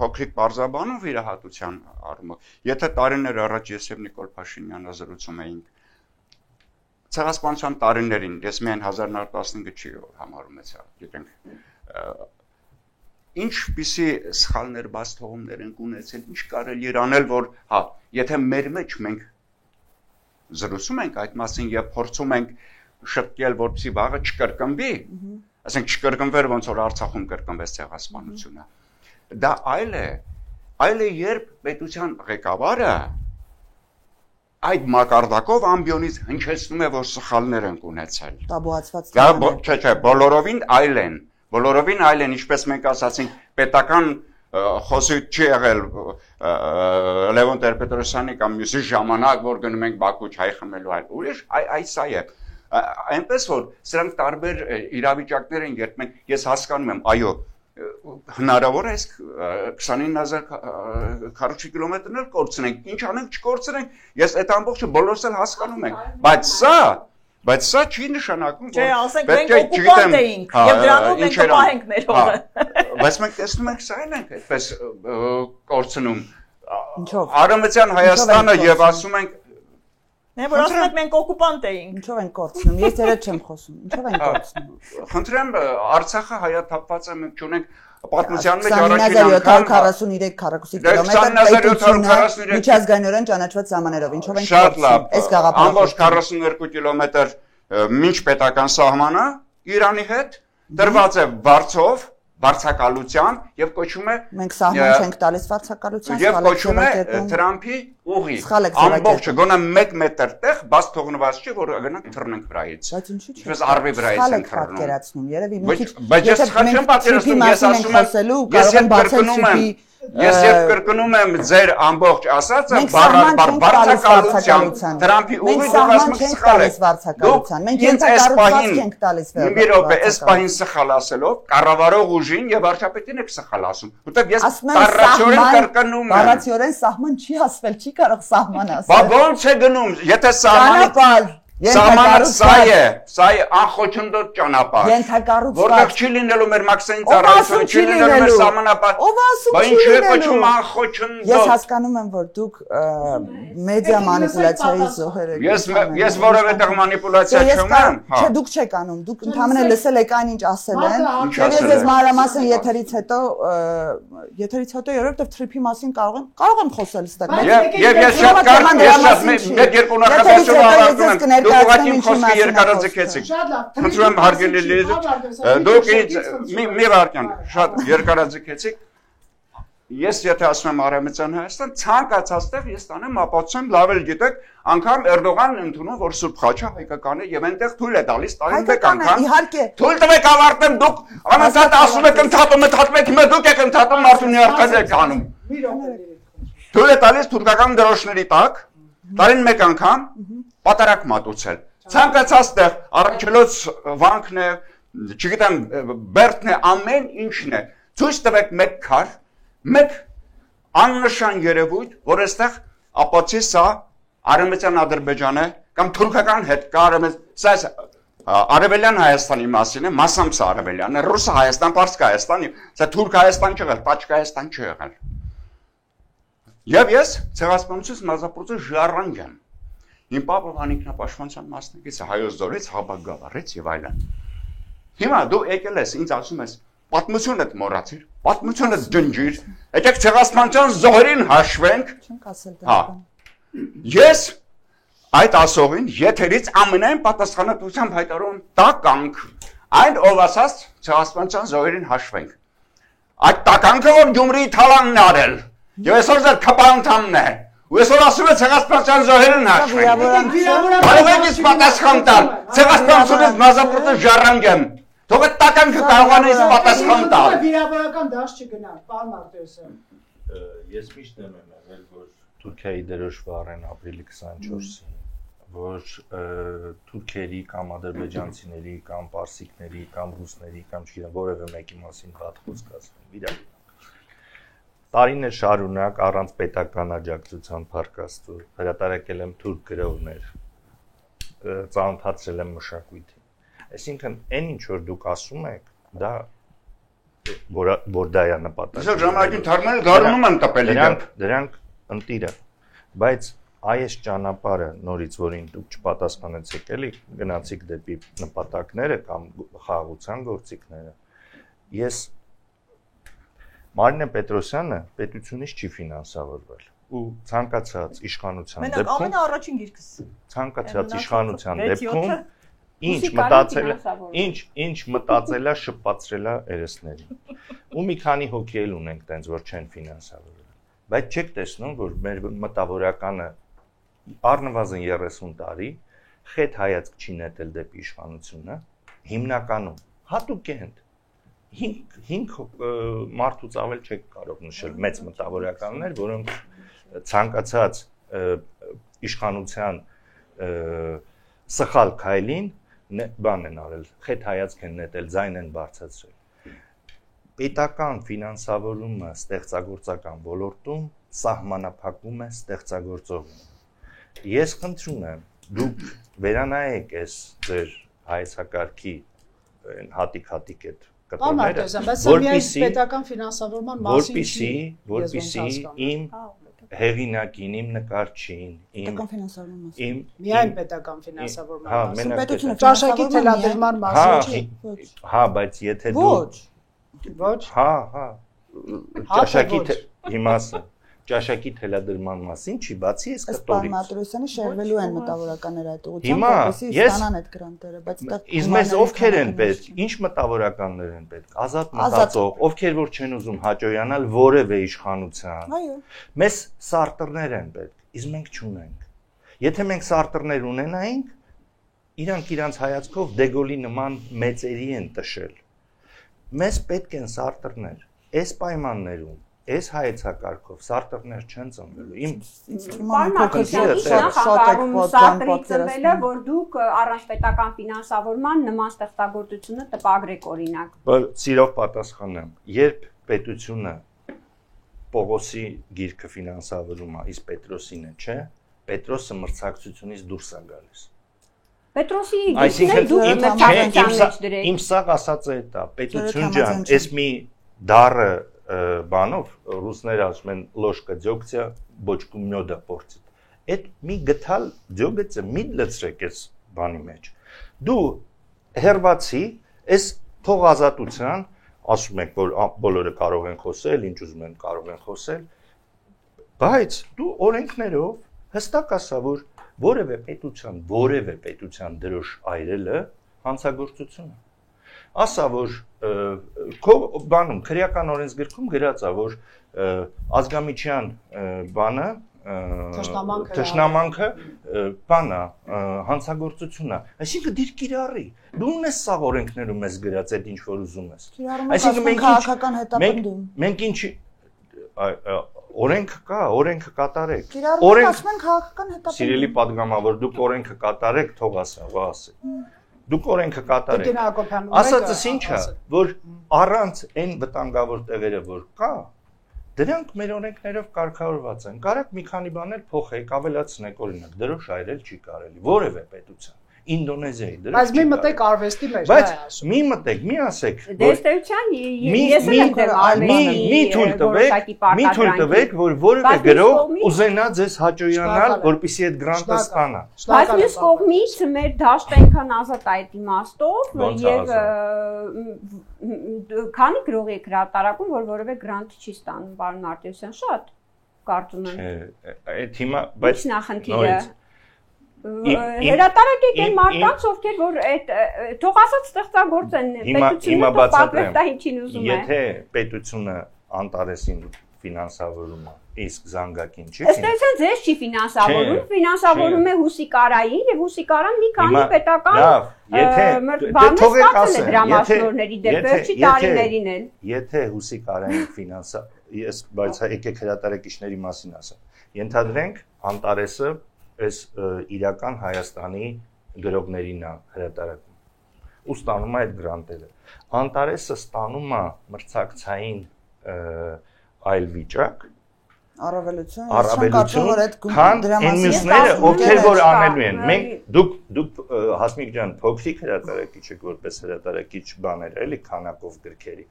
փոքրիկ բարձաբանով իրահատության առումով, եթե տարիներ առաջ ես եւ Նիկոլ Փաշինյանը զրուցում էինք ցեղասպանության տարիներին, ես միայն 1915-ը չի համարում եմ, գիտենք ինչպիսի սխալներ բաց թողումներ են ունեցել, ինչ կարելի էր անել, որ հա, եթե մեր մեջ մենք զրուցում ենք այդ մասին եւ փորձում ենք շտկել, որպեսզի վաղը չկրկնվի, ասենք չկրկնվեր ոնց որ Արցախում կրկնվեց ցեղասպանությունը։ Դա այլ է, երբ պետության ղեկավարը այդ մակարդակով ամբիոնից հնչեցնում է, որ սխալներ են ունեցել։ Տաբուացված։ Չէ, բոլորովին այլ են, ինչպես մենք ասացինք, պետական խոսույթ չի եղել Լևոն Տեր-Պետրոսյանի կամ մյուսի ժամանակ, որ գնում ենք Բաքու հայ խմելու այլ։ Ուրիշ սա է։ Այնպես որ սրանք տարբեր իրավիճակներ են, երբ ես հասկանում եմ, այո, հնարավոր է 29000 քառակուսի կիլոմետրն էլ կորցնենք, ինչ անենք չկորցնենք, ես այդ ամբողջը բոլորս էլ հասկանում ենք, բայց սա չի նշանակում, որ ասենք մենք օկուպանտ էինք եւ դրանով մենք կպահենք մեր հողը։ Բայց մենք տեսնում ենք սա էլ ենք այդպես կորցնում։ Արևմտյան Հայաստանը եւ ասում ենք որ ասում եք մենք օկուպանտ էինք։ Ինչով են կորցնում։ Ես երբ չեմ խոսում։ Ինչով են կորցնում։ Խնդրեմ, Արցախը հայաթափված է, մենք չունենք պատմության մեջ առաջին անգամ 29743 քառակուսի կիլոմետր միջազգայինորեն ճանաչված սահմաններով, ինչով են կորցնում։ Այս գաղափարը ամբողջ 42 կիլոմետր մինչ պետական սահմանը Իրանի հետ դրված է վարձով վարձակալության եւ կոչում է մենք սահման չենք տալիս վարձակալության եւ կոչում է Թրամփի ուղի ամբողջը գոնե 1 մետր տեղ բաց թողնված չի որ գնանք թռնենք վրայից բայց ինչի՞ չի ինչպես արվի վրայից են պատկերացնում երևի մի քիչ բայց ես չեմ պատկերացնում ես ասում եմ կարող եմ բացել Ես երբ կրկնում եմ ձեր ամբողջ ասածը, վարձակալության Թրամփի ուղի դուք ասում եք սխալ եք։ Վարձակալության։ Մենք ենթակառուցվածք ենք տալիս վերջում։ Մի րոպե, այս պահին սխալ ասելով, կառավարող ուժին եւ վարչապետին եք սխալ ասում։ Որտեւ ես տարածորեն կրկնում եմ։ Բառացիորեն սահման չի ասվել, չի կարող սահման ասել։ Բա ո՞նց է գնում, եթե սահմանի Սահմանը սա է անխոչնդոտ ճանապարհ։ Ենթակառուցված։ Որտեղ չի լինելու մեր մաքսային ծառայությունը, չի լինելու մեր սահմանապատ։ Ով ասում չի լինելու։ Բա ինչու է լինելու։ կոչում անխոչնդոտ։ Ես հասկանում եմ, որ դուք մեդիա մանիպուլյացիայի զոհեր եք։ Ես որևէ տեղ մանիպուլյացիա չունեմ, հա։ Չէ, դուք չեք անում։ Դուք ընդհանրապես լսել եք այն, ինչ ասել են։ Եվ ես մանրամասն եթերից հետո երրորդը թրիփի մասին կարող եմ խոսել ստեղ։ Եվ ես շատ կարճ, ես շատ մեկ երկու նախադասություն ավարտում եմ։ Դուք ուղղակի իմ խոսքը երկարաձգեցիք։ Խնդրում եմ հարգելի լեզու, դուք մի վարքյան շատ երկարաձգեցիք։ Ես եթե ասում եմ Արևմտյան Հայաստան, ցանկացած տեղ ես տանեմ ապացուցեմ, լավ էլ գիտեք, անգամ Էրդողանն ընդունում, որ Սուրբ Խաչը հայկական է եւ այնտեղ թույլ է տալիս տարին մեկ անգամ։ Իհարկե։ Թույլ տվեք ավարտեմ, դուք անընդհատ ասում եք ընդհատում եք, հիմա դուք եք ընդհատում Մարտունի արքան եք անում։ Թույլ է տալիս թուրքական դրոշների տակ տարին մեկ անգամ պատարակ մատուցել։ Ցանկացած տեղ առաքելոց վանքն է, չգիտեմ, բերդն է, ամեն ինչն է։ Ցույց տվեք մեկ քար, մեկ աննշան երևույթ, որ այստեղ ապացի սա Արևմտյան Ադրբեջան է կամ թուրքական հետ կա սա Արևելյան Հայաստանի մասին է, մասամբ սա Արևելյան է, Ռուս Հայաստան, Պարսկ Հայաստան, սա Թուրք Հայաստան չի եղել, Տաջիկ Հայաստան չի եղել։ Եվ ես ցեղասպանությունից մազապուրծը ժառանգ եմ։ Իմ պապը անինքնապաշտպանության մասնակից է, Հայոց ձորից, Հաբակ գավառից եւ այլն։ Հիմա դու եկել ես, ինձ ասում ես, պատմությունը մոռացիր, պատմությունը ջնջիր, եկեք ցեղասպանության զոհերին հաշվենք։ Չենք ասել դա։ Ես այդ ասողին եթերից ամենայն պատասխանատվությամբ հայտարարում տականք, այն ով ասած ցեղասպանության զոհերին հաշվենք։ Այդ տականքը որ Գյումրիի թալանն է արել, եւ այսօր ձեր քպանթամն է։ Ու այսօր ասում է ցեղասպանության զոհերին հաշվենք։ Կարող եք ինձ պատասխան տալ, ցեղասպանությունից մազապուրծը ժառանգ եմ։ Թող այդ տականքը կարողանա ինձ պատասխան տալ։ Վիրավորական դաշտ չգնա, պարոն Մարտիրոսյան։ Ես միշտ եմ եղել, որ Թուրքիայի դրոշը առեն ապրիլի 24-ին, որ թուրքերի կամ ադրբեջանցիների կամ պարսիկների կամ ռուսների կամ չգիտեմ որևէ մեկի մասին վատ խոսք ասեն։ Իրական տարիներ շարունակ առանց պետական աջակցության փառքաստու հրատարակել եմ թուրք գրողներ, ծանոթացրել եմ մշակույթին։ Այսինքն այն ինչ որ դուք ասում եք, դա որ դա է նպատակը։ Իսկ ժամանակին թարգմանել գարունում են տպել դրանք ընտիր է, բայց այս ճանապարհը նորից որին դուք չպատասխանեցիք, էլի գնացիք դեպի նպատակները կամ խաղաղության գործիքները։ Ես Մարինե Պետրոսյանը պետությունից չի ֆինանսավորվել ու ցանկացած իշխանության դեպքում Մենակ ամենաառաջին գիրքս ցանկացած իշխանության դեպքում ինչ մտածելա շփացրելա երեսներին ու մի քանի հոգի էլ ունենք տենց որ չեն ֆինանսավորվել բայց չեք տեսնում որ մեր մտավորականը առնվազն 30 տարի խետ հայացք չի նետել դեպի իշխանությունը հիմնականում հատուկենտ 5 մարդուց ավել չեք կարող նշել մեծ մտավորականներ, որոնք ցանկացած իշխանության սխալ քայլին բան են արել, խետ հայացք են նետել, ձայն են բարձրացրել։ Պետական ֆինանսավորումը ստեղծագործական ոլորտում սահմանափակում է ստեղծագործողին։ Ես խնդրում եմ, դուք վերանայեք այս ձեր հայեցակարգի հատիկ այդ որպեսզի պետական ֆինանսավորման մասին որպեսզի իմ հեղինակին, իմ նկարչին, իմ միայն պետական ֆինանսավորման մասին, ճաշակի թելադրման մասին, հա, բայց եթե դու ոչ, հա, ճաշակի հիմասը ճաշակի թելադրման մասին չի բացի այս կտորից։ Պարոն Մարտիրոսյանը շերվելու են մտավորականները այդ ուղղությամբ, որպեսզի ստանան այդ գրանտերը, բայց դա իսկ մեզ ովքեր են պետք, ինչ մտավորականներ են պետք, ազատ մտածող, ովքեր որ չեն ուզում հաճոյանալ որևէ իշխանության։ Այո։ Մեզ սարտերներ են պետք, իսկ մենք չունենք։ Եթե մենք սարտերներ ունենայինք, իրանք հայացքով Դեգոլի նման մեծերի են տշել։ Մեզ պետք են սարտերներ։ Այս պայմաններում այս հայեցակարգով սարտերներ չեն ծնվելու։ Իմ ծնվելը, որ դուք առանց պետական ֆինանսավորման նման ստեղծագործությունը տպագրեք օրինակ։ Սիրով պատասխանեմ, երբ պետությունը Պողոսի գիրքը ֆինանսավորում է, իսկ Պետրոսինը չէ, Պետրոսը մրցակցությունից դուրս է գալիս։ Պետրոսի իմ սաղ ասածը է դա, պետություն ջան, այս մի դառը բանով ռուսները ասում են ложка дегтя бочку меда портит։ Այդ մի գտալ դյոգեցը մի լցրեք այս բանի մեջ։ Դու հերվացի այս թողազատության ասում եք, որ բոլորը կարող են խոսել, ինչ ուզում են կարող են խոսել, բայց դու օրենքներով հստակ ասա, որ որևէ պետության դրոշ այրելը հանցագործություն է։ Ասա, որ քո բանում քրեական օրենսգրքում գրած է, որ ազգամիջյան բանը Թշնամանքը բանա հանցագործություն է։ Այսինքն դիր կիրառի։ Դու ունես սա օրենքներում ես գրած այդ ինչ որ ուզում ես։ Այսինքն մենք ինչ օրենքը կա, օրենքը կատարեք։ Օրենքը ասում են քաղաքական հետապնդում։ Սիրելի падգամավոր, դուք օրենքը կատարեք, թող ասա, ասի։ Դուք օրենքը կատարեք։ Ասածս ինչ է, որ առանց այն վտանգավոր տեղերը որ կա, դրանք մեր օրենքներով կարգավորված են։ Կարակ մի քանի բաներ փոխեք, ավելացնեք, օրինակ, դրոշ այրել չի կարելի, որևէ պետության։ Ինդոնեզիայի դրոշ։ Բայց մի մտեք արվեստի մեջ, բայց մի մտեք, մի ասեք, դեստեյության ես եմ դեմ մի թույլ տվեք, որ որևէ գրող ուզենա ձեզ հաճոյանալ, որպեսզի այդ գրանտը ստանա։ Բայց մյուս կողմից մեր դաշտը այնքան ազատ է այդ իմաստով եւ քանի գրող եք հրատարակում, որ որևէ գրանտ չի ստանում, պարոն Մարտիրոսյան, շատ կարծում եմ։ Այդ հիմա, բայց նախնդիրը հրատարակեք այն մարդկանց, ովքեր որ այդ թող ասած ստեղծագործ են, պետությունը պատվեր տա ինչին ուզում է։ Եթե պետությունը Անտարեսին ֆինանսավորում է, իսկ Զանգակին չի։ Ըստեյության ձեզ չի ֆինանսավորում, ֆինանսավորում է Հուսիկարային եւ Հուսիկարան մի քանի պետական բաներ ստացել է դրամաշնորհների դեպ վերջի տարիներին էլ։ Եթե Հուսիկարային ֆինանսա, ես բայց եկեք հրատարակիչների մասին ասեմ։ Ենթադրենք Անտարեսը այս իրական Հայաստանի գրողներին է հրատարակում։ Ու ստանում է այդ գրանտերը։ Անտարեսը ստանում է մրցակցային այլ վիճակ, առավելություն, քան այն մյուսները, ովքեր որ անելու են։ Մենք դուք Հասմիկ ջան, փոքրիկ հրատարակիչ եք, որպես հրատարակիչ բաներ, էլի քանակով գրքերի։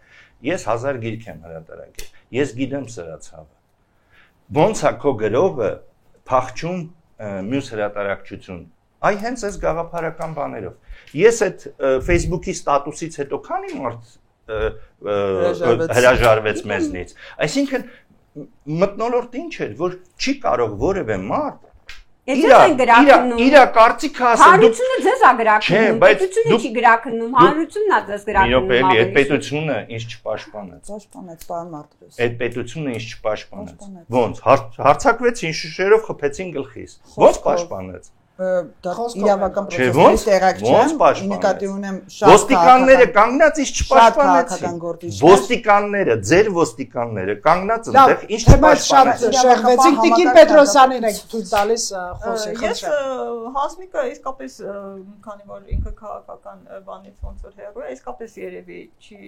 Ես 1000 գիրք եմ հրատարակել։ Ես գիտեմ սրա ցավը։ Ոնց է քո գրողը փախչում մյուս հրատարակչություն։ Այ հենց այս գաղափարական բաներով։ Ես այդ Facebook-ի ստատուսից հետո քանի մարդ հրաժարվեց մեզնից։ Այսինքն մտնոլորտ ինչ էր, որ չի կարող որևէ մարդ իր կարծիքը ասել։ Հանրությունը ձեզ է գրակնում, պետությունը չի գրակնում, հանրությունն է ձեզ գրակնում։ Այդ պետությունը ինձ չպաշտպանեց։ Պաշտպանեց, պարոն Մարտիրոս։ Այդ պետությունը ինձ չպաշտպանեց։ Ոնց հարցակվեցին շշերով խփեցին գլխիս։ Ոնց պաշտպանեց։ Դա իրավական պրոցեսների տեղակցության նկատի ունեմ շատ ոստիկանները կանգնած ինչ չպաշտպանեցին։ Ոստիկանները, ձեր ոստիկանները կանգնած այնտեղ ինչ չպաշտպանեցին։ Շեղվեցին Տիկին Պետրոսյանին եք թույլ տալիս խոսի։ Ես Հասմիկը իսկապես քանի որ ինքը քաղաքական բանից ոնց որ հեռու է, իսկապես երևի չի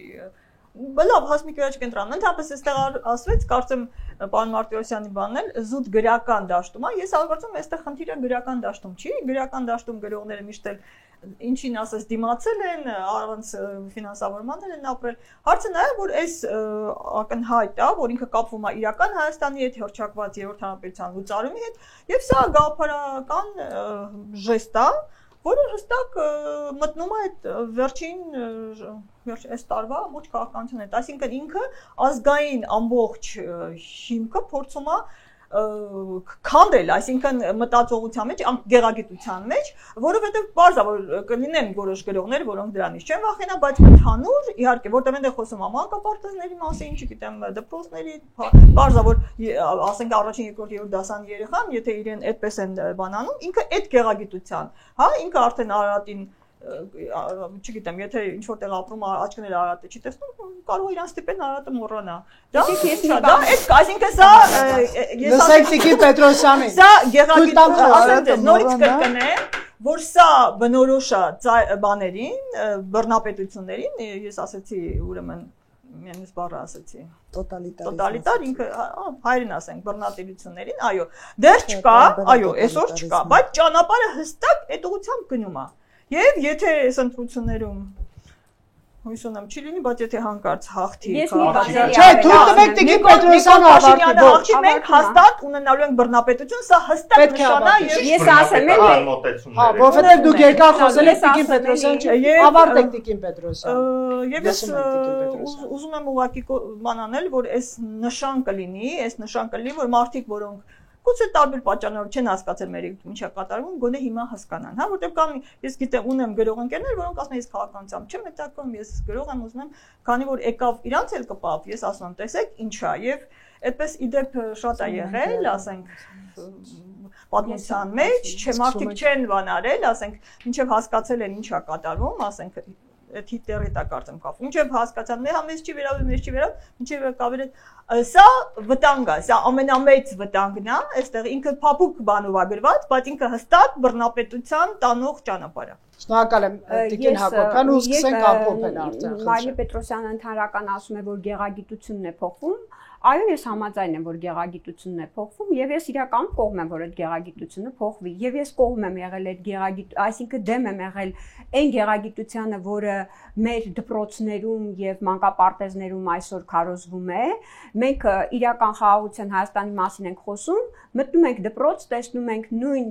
Լավ, Հասմիկի վրա չկենտրոնանան, ընդհանրապես այստեղ ասվեց, կարծեմ պարոն Մարտիրոսյանի բանն էլ զուտ գրական դաշտում է։ Ես կարծում եմ այստեղ խնդիրը գրական դաշտում չի, գրական դաշտում գրողները միշտ էլ ինչին ասես դիմացել են, առանց ֆինանսավորման են ապրել։ Հարցը նա է, որ այս ակնհայտ է, որ ինքը կապվում է իրական Հայաստանի հետ, հռչակված Երրորդ հանրապետության լուծարումի հետ, եւ սա գաղափարական ժեստ է, որը հստակ մտնում է այդ վերջին այս տարվա ամբողջ քաղաքականության հետ, այսինքն ինքը ազգային ամբողջ հիմքը փորձում է քանդել, այսինքն մտածողության մեջ, գեղագիտության մեջ, որովհետև բարձր որ կլինեն որոշ գրողներ, որոնք դրանից չեն վախենա, բայց ընդհանուր իհարկե, որտեղ այնտեղ խոսում է մանկապարտեզների մասին, չգիտեմ, դպրոցների, բարձր որ ասենք առաջին, երկրորդ, երրորդ դասանի երեխան, եթե իրեն այդպես են բանանում, ինքը այդ գեղագիտության, հա, ինքը արդեն Արարատին չգիտեմ, եթե ինչ որտեղ ապրում աչքները Արարատը չի տեսնում, կարող է իրան ստիպեն Արարատը մոռանա։ Դա այդ այսինքն սա Լսեք Տիկին Պետրոսյանին։ Սա գեղագիտություն, ասեմ դες, նորից կրկնեմ, որ սա բնորոշ է բաներին, բռնապետություններին, ես ասեցի ուրեմն Մենս բառը ասեցի տոտալիտար ինքը հայերեն ասենք բռնատիրություններին, այո, դեռ չկա, այո, այսօր չկա, բայց ճանապարհը հստակ այդ ուղղությամբ գնում է։ Եվ եթե այս ընտրություններում հույս ունեմ չի լինի, բայց եթե հանկարծ հաղթի, չէ, թույլ տվեք Տիկին Պետրոսյանը հաղթի, մենք հաստատ ունենալու ենք բռնապետություն, սա հստակ նշան է եւ ես ասեմ եմ, հա, որովհետեւ դուք երկար խոսել եք Տիկին Պետրոսյան, ավարտեք Տիկին Պետրոսյան։ Եվ ես ուզում եմ ուղղակի բան անել, որ այս նշան կլինի, որ մարդիկ, որոնք Գուցե տարբեր պատճառներով չեն հասկացել մեր ինչա կատարվում, գոնե հիմա հասկանան, հա, որտեղ կան ես գիտեմ ունեմ գրող ընկերներ, որոնք ասում են ես քաղաքականությամբ չեմ հետաքրքրում, ես գրող եմ ուզում եմ, քանի որ եկավ իրանց էլ կպավ, ես ասում եմ, տեսեք ինչա, եւ այդպես իդեպ շատ է եղել, ասենք պատմության մեջ, չէ մարդիկ չեն բանարել, ասենք, ինչեւ հասկացել են ինչա կատարվում, ասենք Հիտլերի տակ կարծեմ կապ։ Ինչեւ հասկացան, մեզ չի վերաբերում, ինչեւ կավեր սա վտանգ է, սա ամենամեծ վտանգն է, այստեղ ինքը փափուկ բանով է գրված, բայց ինքը հստակ բռնապետության տանող ճանապարհ է։ Շնորհակալ եմ Տիկին Հակոբյան ու սկսենք ամփոփել արդեն։ Մարիա Պետրոսյանը ընդհանրական ասում է, որ գեղագիտությունն է փոխվում։ Այո, ես համաձայն եմ, որ գեղագիտությունն է փոխվում եւ ես իրական կողմ եմ, որ այդ գեղագիտությունը փոխվի եւ ես կողմ եմ եղել այդ այսինքն դեմ եմ եղել այն գեղագիտությանը, որը մեր դպրոցներում եւ մանկապարտեզներում այսօր քարոզվում է։ Մենք իրական խաղաղության Հայաստանի մասին ենք խոսում, մտնում ենք դպրոց, տեսնում ենք նույն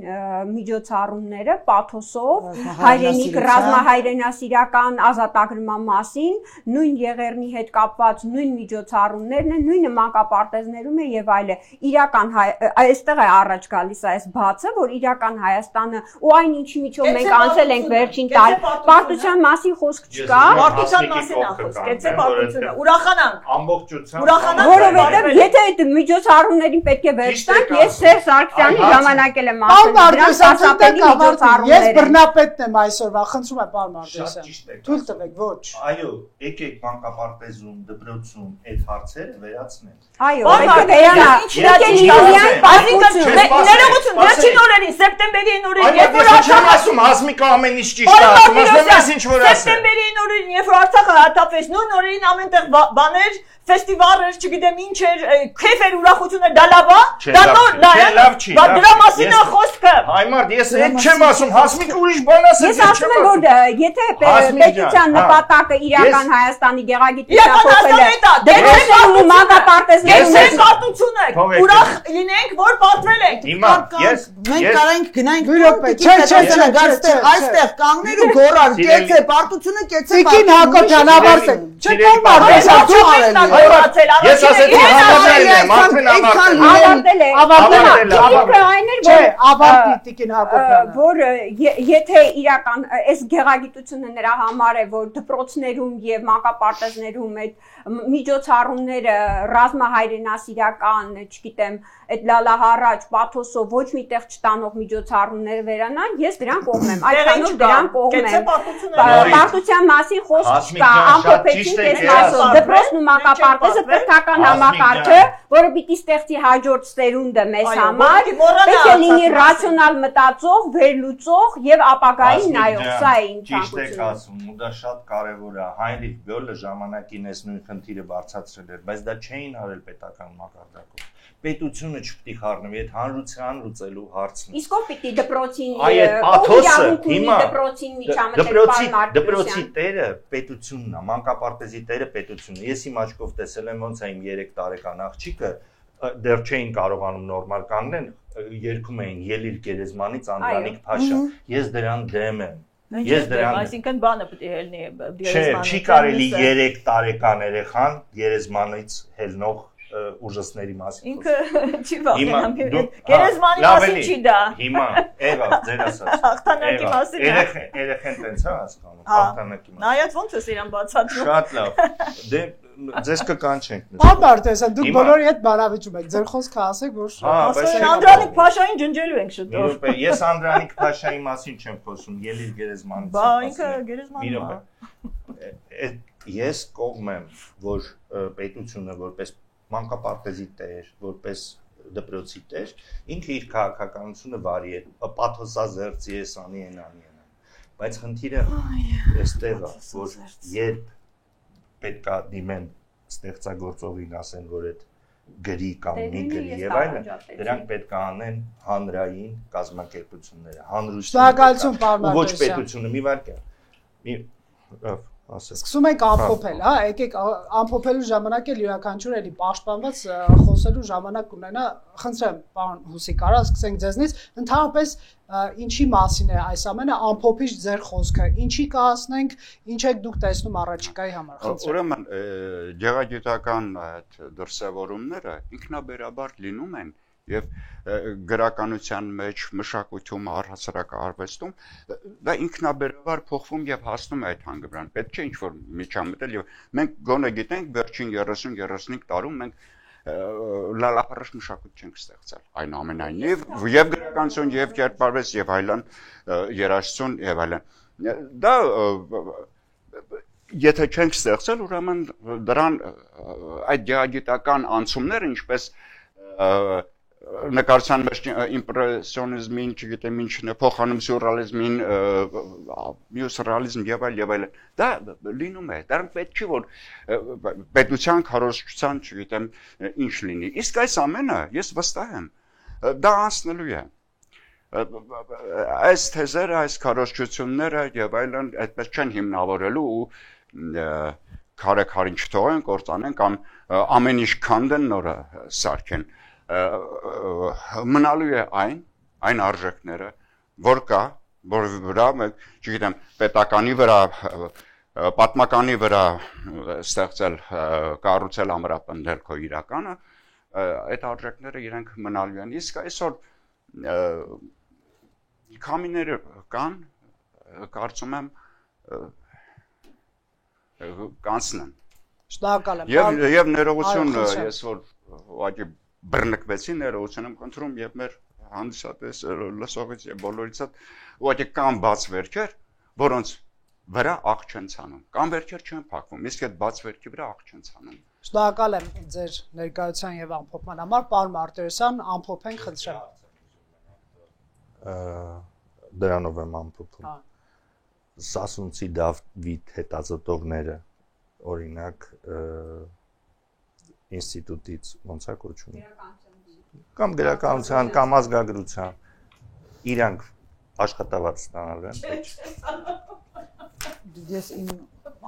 միջոցառումները պաթոսով, հայրենիք, ռազմահայրենասիրական ազատագրման մասին, նույն եղերնի հետ կապված նույն միջոցառումներն են, նույնը մանկապարտեզներում է եւ այլը։ Իրական այստեղ է առաջ գալիս այս բացը, որ իրական Հայաստանը ու այն ինչի միջով մենք անցել ենք վերջին տարի, պարտության մասին խոսք չկա։ Պարտության մասին է խոսք, կեցե պարտությունը։ Ուրախանանք։ Ամբողջությամբ։ Որովհետեւ եթե այդ միջոցառումներին պետք է վերջ տանք, ես Սերժ Սարգսյանի ժամանակել եմ ասում։ Ես բռնապետն եմ այսօրվա, խնդրում եմ պարոն Մարտիրոսյան։ Թույլ տվեք, ոչ։ Այո, եկեք մանկապարտեզում, դպրոցում այդ հարցերը վերացնենք։ Այո, ներողություն, վերջին օրերին, սեպտեմբերի օրերին, երբ որ Չեմ ասում Հասմիկը ամեն ինչ ճիշտ է ասում, ասում ես ինչ որ ասել։ Սեպտեմբերի օրերին, երբ որ Արցախը հատապեց, նույն օրերին ամենտեղ բաներ ֆեստիվալներ, չգիտեմ ինչ էր, քեֆեր, ուրախություններ, դա լավ է, դա լավ չի, բայց դրա մասին է խոսքը։ Հայմարդ, ես այդ չեմ ասում, Հասմիկը ուրիշ բան ասել, ես ասում եմ, որ եթե պետության նպատակը իրական Հայաստանի գեղագիտության փոխելը, դեպքում ու մանկապարտեզներում ես պարտություն եք, ուրախ լինենք, որ պատվել ենք։ Հիմա ես մենք կարանք գնանք այստեղ կանգնել ու գոռալ, կեցե պարտությունը, կեցե Տիկին Հակոբյան, ավարտեք։ Չէ, պարոն Մարտիրոսյան, դու արել Ես ասեցի համաձայն եմ, արդեն ավարտի Տիկին Հակոբյանը, որ եթե իրական այս գեղագիտությունը նրա համար է, որ դպրոցներում եւ մանկապարտեզներում այդ միջոցառումները ռազմահայրենասիրական, չգիտեմ, այդ լալահարաճ պաթոսով ոչ միտեղ չտանող միջոցառումները վերանան, ես դրան կողմ եմ, այդքանով դրան կողմ եմ։ Պարտության մասին խոսք չկա, ամփոփեցինք այս մասով, դպրոցն ու մանկապարտեզը պետական համակարգը, որը պիտի ստեղծի հաջորդ սերունդը մեզ համար, պետք է լինի ռացիոնալ մտածող, վերլուծող եւ ապագային նայող, սա է իմ ճիշտ եք ցանկությունը։ ասում, ու դա շատ կարևոր է։ Հայնրիխ Բյոլը ժամանակին այս նույն խնդիրը բարձրացրել էր, բայց դա չէին արել պետական մակարդակով։ Պետությունը չպիտի խառնվի այդ հանրության լուծելու հարցն։ Իսկ ով պիտի դպրոցին Այդ պաթոսը հիմա դպրոցին միջամտել դպրոցի տերը պետությունն է, մանկապարտեզի տերը պետությունն է։ Ես իմ աչքով տեսել եմ ոնց է իմ 3 տարեկան աղջիկը դեռ չէին կարողանում նորմալ կանգնել, երգում էին Ելիր գերեզմանից Անդրանիկ Փաշա։ Ես դրան դեմ եմ։ Ես դրան այսինքն բանը պետք է ելնի Չէ, չի կարելի 3 տարեկան երեխան գերեզմանից հելնող ուժասների մասին։ Ինքը չի վախենամ։ Գերեզմանի մասին չի դա։ Հիմա, եղավ, ձեր ասած։ Հաղթանակի մասին։ Երեխեն տենց է հասկանում, հաղթանակի մասին։ Նայած ոնց ես իրան բացատրում։ Շատ լավ։ Դե ձեզ կկանչենք։ Բաբարտեսան, դուք բոլորի հետ բանավիճում եք, ձեր խոսքը ասեք, որ ասեն Անդրանիկ Փաշային ջնջելու ենք շուտով։ Ես Անդրանիկ Փաշայի մասին չեմ խոսում, Ելիր Գերեզմանից։ Բա ինքը Գերեզմանն է։ Ես կողմ եմ, որ պետությունը որպես մանկապարտեզի տեր, որպես դպրոցի տեր, ինքը իր քաղաքականությունը վարի է, պաթոսազերծի է, սանի են անի են։ Բայց խնդիրը այստեղ է, որ երբ պետք է դիմեն ստեղծագործողին ասեն, որ այդ գրի կամ մի գրի եւ այլն, դրանք պետք է անեն հանրային կազմակերպությունները, Շնորհակալություն, պարոն Ոչ պետությունը, մի վարքյան։ Սկսում ենք ամփոփել, հա, եկեք ամփոփելու ժամանակ էլ յուրաքանչյուր էլի պաշտպանված խոսելու ժամանակ ունենա, խնդրեմ, պարոն Հուսիկ, արա սկսենք ձեզնից, ընդհանրապես ինչի մասին է այս ամենը, ամփոփիչ ձեր խոսքը, ինչի կհասնենք, ինչ եք դուք տեսնում առաջիկայի համար, խնդրեմ։ Ուրեմն գեղագիտական այդ դրսևորումները ինքնաբերաբար լինում են եւ գրականության մեջ, մշակույթում, առհասարակ արվեստում դա ինքնաբերաբար փոխվում եւ հասնում է այդ հանգրվան։ Պետք չէ ինչ-որ միջամտել եւ մենք գոնե գիտենք վերջին 30-35 տարում մենք լալապարաշ մշակույթ չենք ստեղծել։ Այնուամենայնիվ եւ գրականություն եւ կերպարվեստի եւ այլն, երաժշտություն եւ այլն։ Դա եթե չենք ստեղծել, ուրեմն դրան այդ գեղագիտական անցումները ինչպես նկարչության մեջ իմպրեսիոնիզմին, չգիտեմ ինչն է, փոխանում սյուրռեալիզմին, մյուս ռեալիզմ եւ այլն, դա լինում է։ Դրանք պետք չի որ պետության քարոզչության, չգիտեմ, ինչ լինի։ Իսկ այս ամենը ես վստահ եմ, դա անցնելու է։ Այս թեզերը, այս քարոզչությունները եւ այլն այդպես չեն հիմնավորելու ու քարե-քարին չթողեն, կործանեն կամ ամեն ինչ քանդեն, նորը սարքեն։ Մնալու է այն արժեքները, որ կա, որ վրա, չգիտեմ, պետականի վրա, պատմականի վրա ստեղծել, կառուցել, ամրապնդել քո իրականը, այդ արժեքները իրենք մնալու են։ Իսկ այսօր քամիները կան, կարծում եմ կանցնեն։ Շնորհակալ եմ։ Եվ ներողություն, ես որ ուղղակի բռնկվեցի, ներողություն եմ խնդրում եւ մեր հանդիսատես լսողից եւ բոլորից ուղղակի կան բաց վերքեր, որոնց վրա աղ չեն ցանում, կամ վերքեր չեն փակվում, իսկ այդ բաց վերքի վրա աղ չեն ցանում։ Շնորհակալ եմ ձեր ներկայության եւ ամփոփման համար, պարոն Մարտիրոսյան, ամփոփենք, խնդրեմ։ Դրանով եմ ամփոփում։ Սասունցի Դավիթ հետազոտողները, օրինակ, ինստիտուտից ոնց է կոչվում կամ գրականության կամ ազգագրության իրանք աշխատավարձ ստանալու են Ես իմ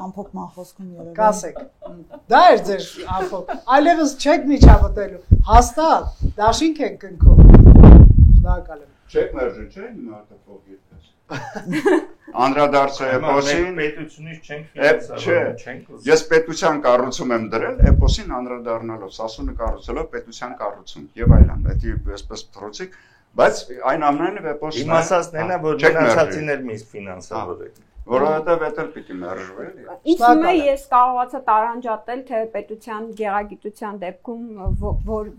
ամփոփման խոսքում երևի կասեք դա էր ձեր ամփոփ այլևս չեք միջամտելու հաստատ դաշինք ենք կնքում շնորհակալ եմ չեք մերժում չէ՞ հիմա հատափող երկես Անդրադարձը էպոսին պետությունից չենք ֆինանսավորում, չենք ուզում։ Ես պետության կառուցում եմ դրել, էպոսին անդրադառնալով, Սասունը կառուցելով պետության կառուցում եւ այլն, դա այսպես փրոցիկ, բայց այն ամենայնիվ էպոսն Իմ ասածն է, որ մնացածին էլ միշտ ֆինանսավորեք։ Որովհետև դա էլ պիտի մերժվի։ Ինչ մե ես կարողացա տարանջատել թե պետության գեղագիտության դեպքում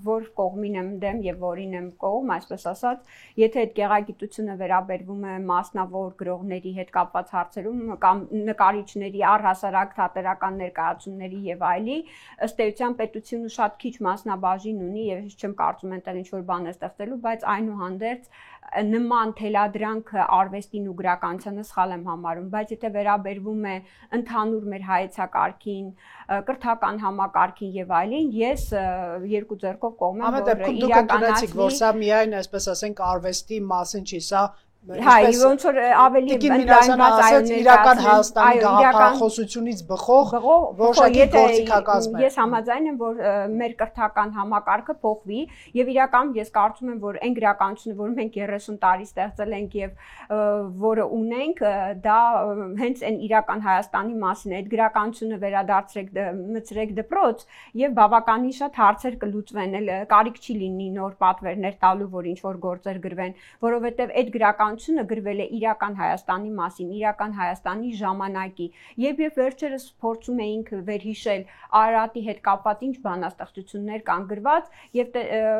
որ կողմին եմ դեմ եւ որին եմ կողմ, այսպես ասած, եթե այդ գեղագիտությունը վերաբերվում է մասնավոր գրողների հետ կապված հարցերում կամ նկարիչների առհասարակ թատերական ներկայացումների եւ այլի, ըստ էության պետությունը շատ քիչ մասնաբաժին ունի եւ ես չեմ կարծում այնտեղ ինչ որ բան է ստեղծելու, բայց այնուհանդերձ նման թելադրանքը արվեստին ու գրականությանը սխալ եմ համարում, բայց եթե վերաբերվում է ընդհանուր մեր հայեցակարգին, կրթական համակարգին եւ այլն, ես երկու ձեռքով կողմ եմ, որ իրականացվի, որ սա միայն, այսպես ասենք, արվեստի մասին չի, սա Հայ, ոնց որ ավելի ընդլայնված այո իրական Հայաստանի գաղափարախոսությունից բխող որոշակի գործիքակազմ է։ Ես համաձայն եմ, որ մեր կրթական համակարգը փոխվի եւ իրական ես կարծում եմ, որ այն գրականությունը, որ մենք 30 տարի ստեղծել ենք եւ որը ունենք, դա հենց այն իրական Հայաստանի մասին է։ Այդ գրականությունը վերադարձրեք մցրեք դպրոց եւ բավականին շատ հարցեր կլուծվեն, կարիք չի լինի նոր պատվերներ տալու, որ ինչ որ գործեր գրվեն, որովհետեւ այդ գրականությունը գրվել է իրական Հայաստանի մասին, իրական Հայաստանի ժամանակի եւ վերջերս փորձում էինք վերհիշել Արարատի հետ կապված ինչ բանաստեղծություններ կան գրված եւ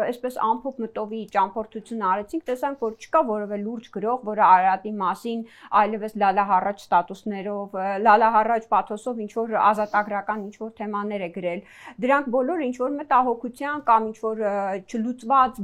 այսպես ամփոփ մտովի ճամփորդություն արեցինք, տեսանք, որ չկա որևէ լուրջ գրող, որը Արարատի մասին այլևս լալահառաջ ստատուսներով, լալահառաջ պաթոսով ինչ որ ազատագրական ինչ որ թեմաներ է գրել։ Դրանք բոլորը ինչ որ մտահոգության կամ ինչ որ չլուծված